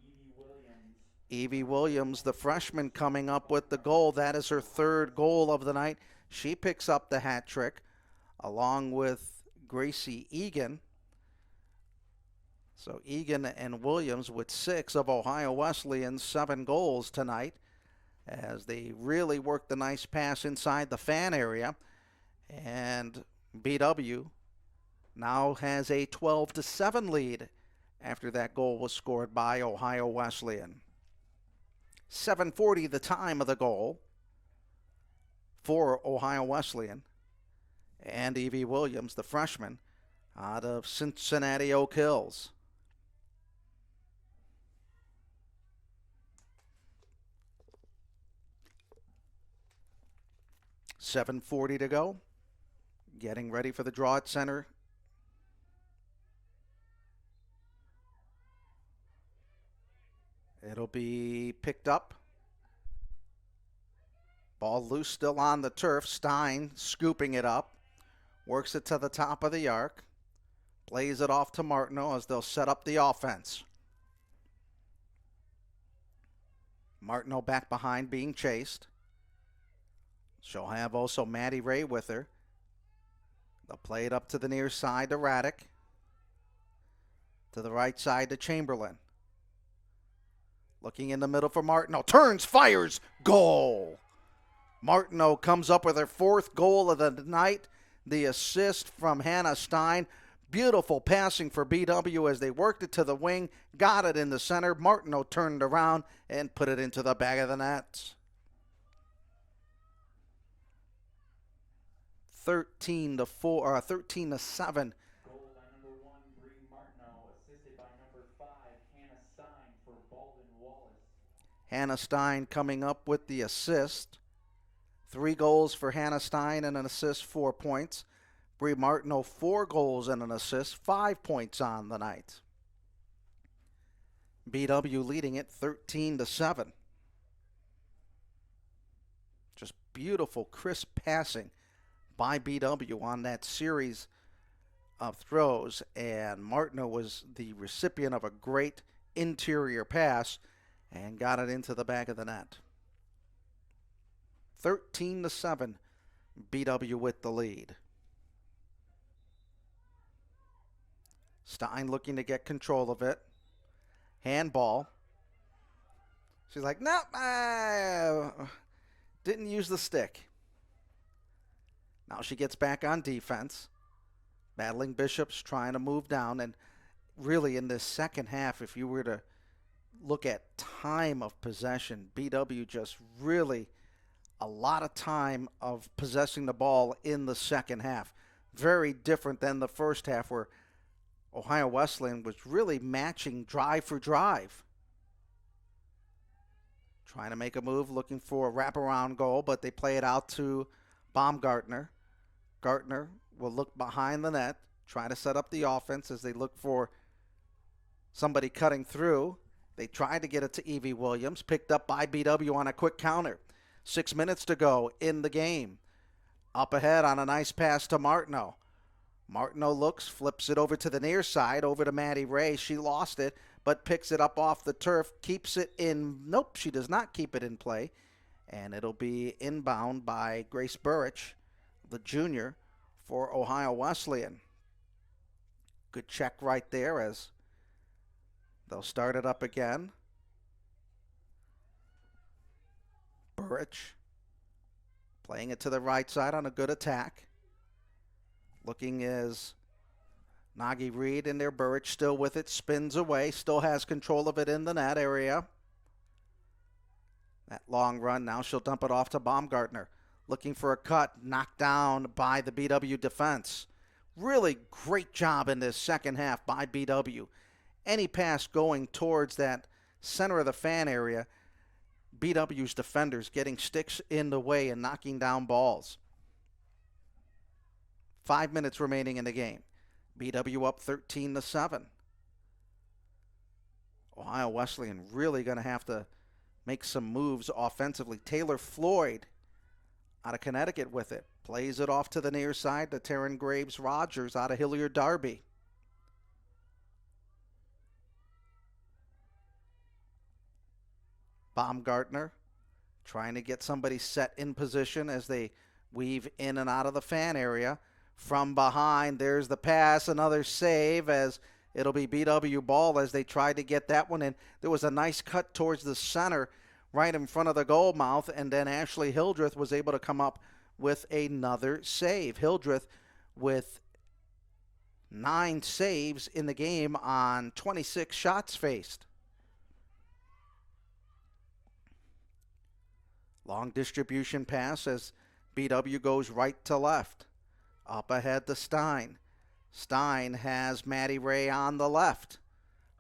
Evie Williams. Evie Williams, the freshman, coming up with the goal. That is her third goal of the night. She picks up the hat trick along with Gracie Egan. So Egan and Williams with 6 of Ohio Wesleyan's 7 goals tonight as they really worked the nice pass inside the fan area. And BW now has a 12-7 lead after that goal was scored by Ohio Wesleyan. 7:40 the time of the goal for Ohio Wesleyan. And Evie Williams, the freshman, out of Cincinnati Oak Hills. $7:40 to go. Getting ready for the draw at center. It'll be picked up. Ball loose still on the turf. Stein scooping it up. Works it to the top of the arc. Plays it off to Martineau as they'll set up the offense. Martineau back behind being chased. She'll have also Maddie Ray with her. They'll play it up to the near side to Raddick. To the right side to Chamberlain. Looking in the middle for Martineau. Turns, fires, goal! Martineau comes up with her 4th goal of the night. The assist from Hannah Stein. Beautiful passing for BW as they worked it to the wing. Got it in the center. Martineau turned around and put it into the back of the net. 13-7. Goal by number 1, Bree Martineau, assisted by number 5, Hannah Stein for Baldwin Wallace. Hannah Stein coming up with the assist. 3 goals for Hannah Stein and an assist, 4 points. Bree Martineau, 4 goals and an assist, 5 points on the night. BW leading it 13-7. Just beautiful, crisp passing by BW on that series of throws, and Martineau was the recipient of a great interior pass and got it into the back of the net. 13-7, BW with the lead. Stein looking to get control of it. Handball. She's like, nope, didn't use the stick. Now she gets back on defense. Battling Bishops trying to move down. And really in this second half, if you were to look at time of possession, BW just really a lot of time of possessing the ball in the second half. Very different than the first half where Ohio Wesleyan was really matching drive for drive. Trying to make a move, looking for a wraparound goal, but they play it out to Baumgartner. Gartner will look behind the net, try to set up the offense as they look for somebody cutting through. They tried to get it to Evie Williams, picked up by BW on a quick counter. 6 minutes to go in the game. Up ahead on a nice pass to Martineau. Martineau looks, flips it over to the near side, over to Maddie Ray. She lost it, but picks it up off the turf, keeps it in. Nope, she does not keep it in play. And it'll be inbound by Grace Burrich, the junior, for Ohio Wesleyan. Good check right there as they'll start it up again. Burrich playing it to the right side on a good attack. Looking is Nagy Reed in there. Burrich still with it. Spins away. Still has control of it in the net area. That long run. Now she'll dump it off to Baumgartner. Looking for a cut. Knocked down by the BW defense. Really great job in this second half by BW. Any pass going towards that center of the fan area, BW's defenders getting sticks in the way and knocking down balls. 5 minutes remaining in the game. BW up 13-7. Ohio Wesleyan really going to have to make some moves offensively. Taylor Floyd out of Connecticut with it. Plays it off to the near side to Taryn Graves Rogers out of Hilliard Darby. Baumgartner trying to get somebody set in position as they weave in and out of the fan area. From behind, there's the pass, another save as it'll be BW ball as they tried to get that one in. There was a nice cut towards the center right in front of the goal mouth, and then Ashley Hildreth was able to come up with another save. Hildreth with 9 saves in the game on 26 shots faced. Long distribution pass as BW goes right to left. Up ahead to Stein. Stein has Maddie Ray on the left.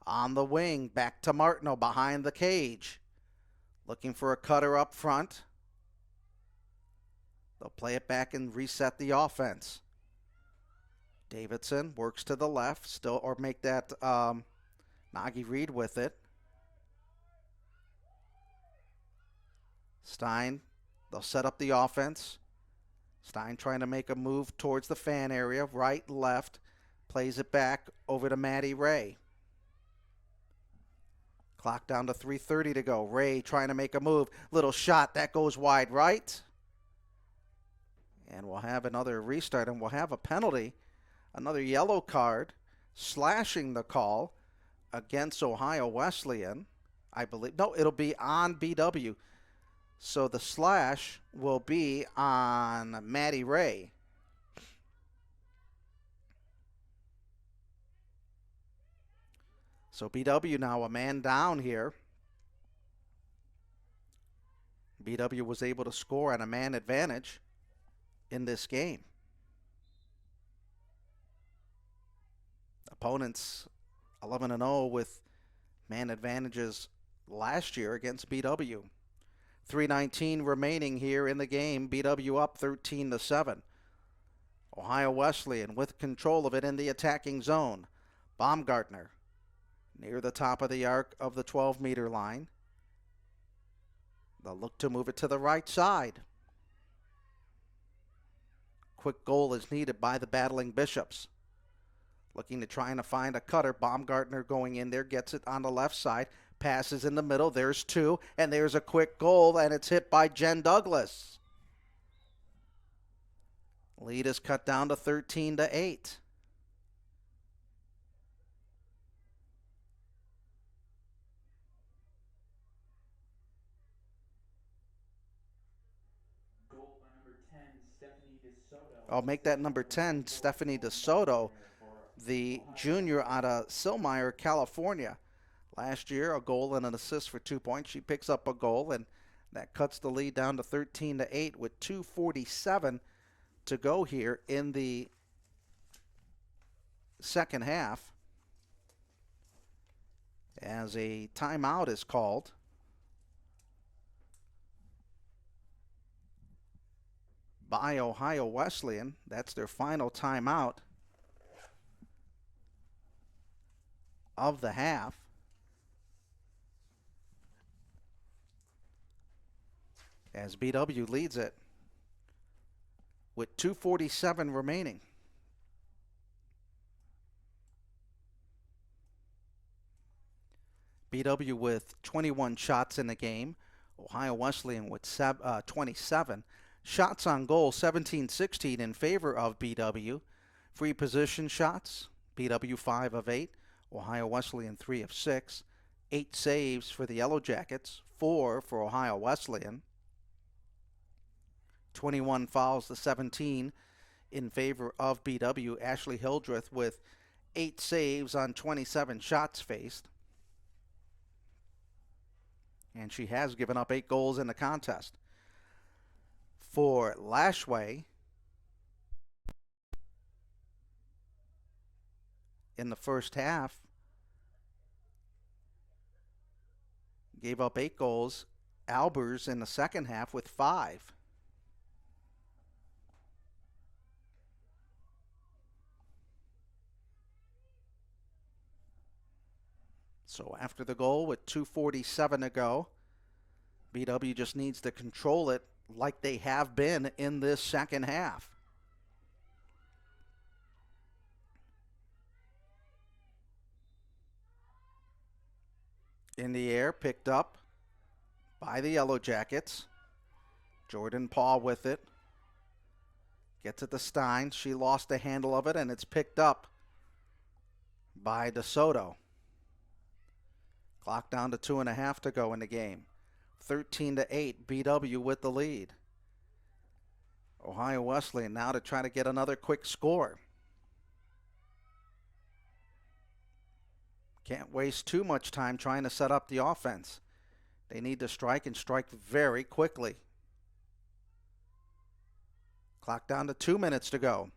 On the wing, back to Martineau behind the cage. Looking for a cutter up front. They'll play it back and reset the offense. Davidson works to the left, still, or make that Nagy Reed with it. Stein, they'll set up the offense. Stein trying to make a move towards the fan area, right, left. Plays it back over to Maddie Ray. Clock down to 3:30 to go. Ray trying to make a move. Little shot, that goes wide right. And we'll have another restart, and we'll have a penalty. Another yellow card, slashing the call against Ohio Wesleyan, I believe. No, it'll be on BW. So the slash will be on Maddie Ray. So BW now a man down here. BW was able to score on a man advantage in this game. Opponents 11-0 with man advantages last year against BW. 3:19 remaining here in the game. BW up 13-7. Ohio Wesleyan with control of it in the attacking zone. Baumgartner near the top of the arc of the 12-meter line. They'll look to move it to the right side. Quick goal is needed by the Battling Bishops. looking to trying to find a cutter. Baumgartner going in there, gets it on the left side, passes in the middle. There's two, and there's a quick goal, and it's hit by Jen Douglas. Lead is cut down to 13-8. I'll make that number 10, Stephanie DeSoto, the junior out of Silmire, California. Last year, a goal and an assist for 2 points. She picks up a goal, and that cuts the lead down to 13-8 with 2:47 to go here in the second half, as a timeout is called. By Ohio Wesleyan. That's their final timeout of the half. As BW leads it with 2:47 remaining. BW with 21 shots in the game. Ohio Wesleyan with 27. Shots on goal, 17-16 in favor of BW. Free position shots, BW 5 of 8. Ohio Wesleyan 3 of 6. 8 saves for the Yellow Jackets, 4 for Ohio Wesleyan. 21 fouls to 17 in favor of BW. Ashley Hildreth with 8 saves on 27 shots faced. And she has given up 8 goals in the contest. For Lashway, in the first half, gave up 8 goals. Albers in the second half with 5. So after the goal with 2:47 to go, BW just needs to control it like they have been in this second half. In the air, picked up by the Yellow Jackets. Jordan Paul with it. Gets it to Stein. She lost the handle of it, and it's picked up by DeSoto. Clock down to 2.5 to go in the game. 13-8, BW with the lead. Ohio Wesleyan now to try to get another quick score. Can't waste too much time trying to set up the offense. They need to strike and strike very quickly. Clock down to 2 minutes to go.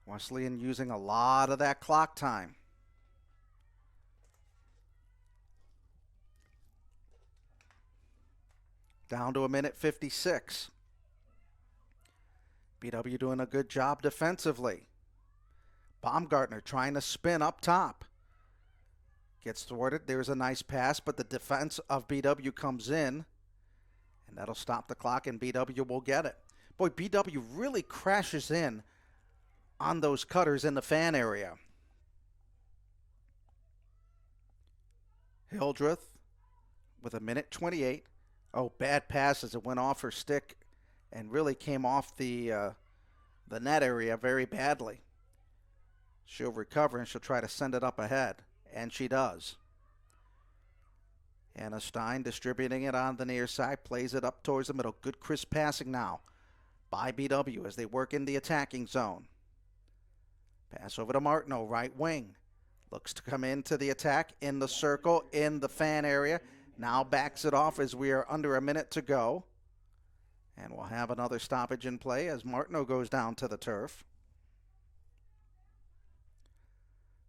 Wesleyan using a lot of that clock time. Down to 1:56. BW doing a good job defensively. Baumgartner trying to spin up top. Gets thwarted. There's a nice pass, but the defense of BW comes in, and that'll stop the clock, and BW will get it. Boy, BW really crashes in on those cutters in the fan area. Hildreth with 1:28. Oh, bad pass as it went off her stick and really came off the net area very badly. She'll recover and she'll try to send it up ahead, and she does. Anna Stein distributing it on the near side, plays it up towards the middle. Good crisp passing now by BW as they work in the attacking zone. Pass over to Martineau, right wing. Looks to come into the attack in the circle, in the fan area. Now backs it off as we are under a minute to go. And we'll have another stoppage in play as Martineau goes down to the turf.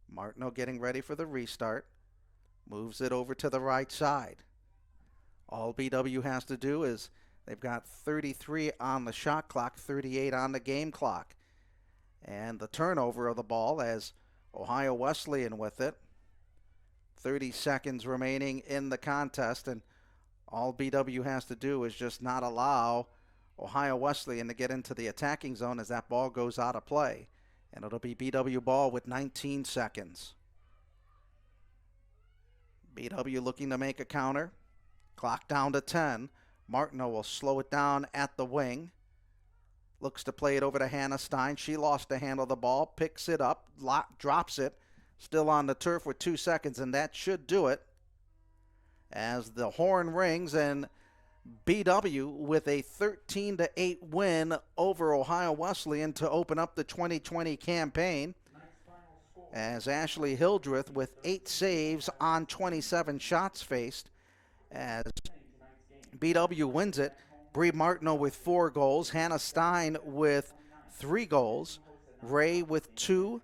Martineau getting ready for the restart. Moves it over to the right side. All BW has to do is, they've got 33 on the shot clock, 38 on the game clock. And the turnover of the ball as Ohio Wesleyan with it. 30 seconds remaining in the contest, and all BW has to do is just not allow Ohio Wesleyan to get into the attacking zone as that ball goes out of play. And it'll be BW ball with 19 seconds. BW looking to make a counter. Clock down to 10. Martineau will slow it down at the wing. Looks to play it over to Hannah Stein. She lost the handle of the ball. Picks it up. Drops it. Still on the turf with 2 seconds, and that should do it. As the horn rings, and BW with a 13-8 win over Ohio Wesleyan to open up the 2020 campaign. As Ashley Hildreth with 8 saves on 27 shots faced. As BW wins it, Bree Martineau with 4 goals, Hannah Stein with 3 goals, Ray with 2,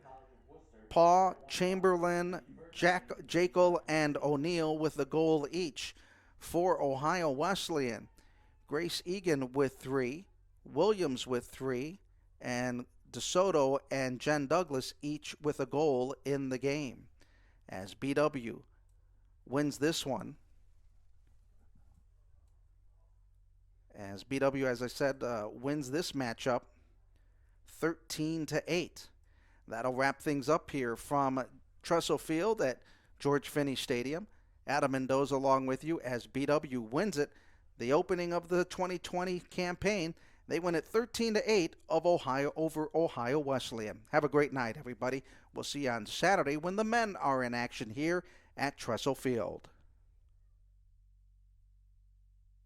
Paul, Chamberlain, Jekyll, and O'Neill with a goal each. For Ohio Wesleyan, Grace Egan with 3, Williams with 3, and DeSoto and Jen Douglas each with a goal in the game. As BW wins this one. As BW, as I said, wins this matchup 13-8. That'll wrap things up here from Tressel Field at George Finnie Stadium. Adam Mendoza along with you as BW wins it. The opening of the 2020 campaign, they win it 13-8 over Ohio Wesleyan. Have a great night, everybody. We'll see you on Saturday when the men are in action here at Tressel Field.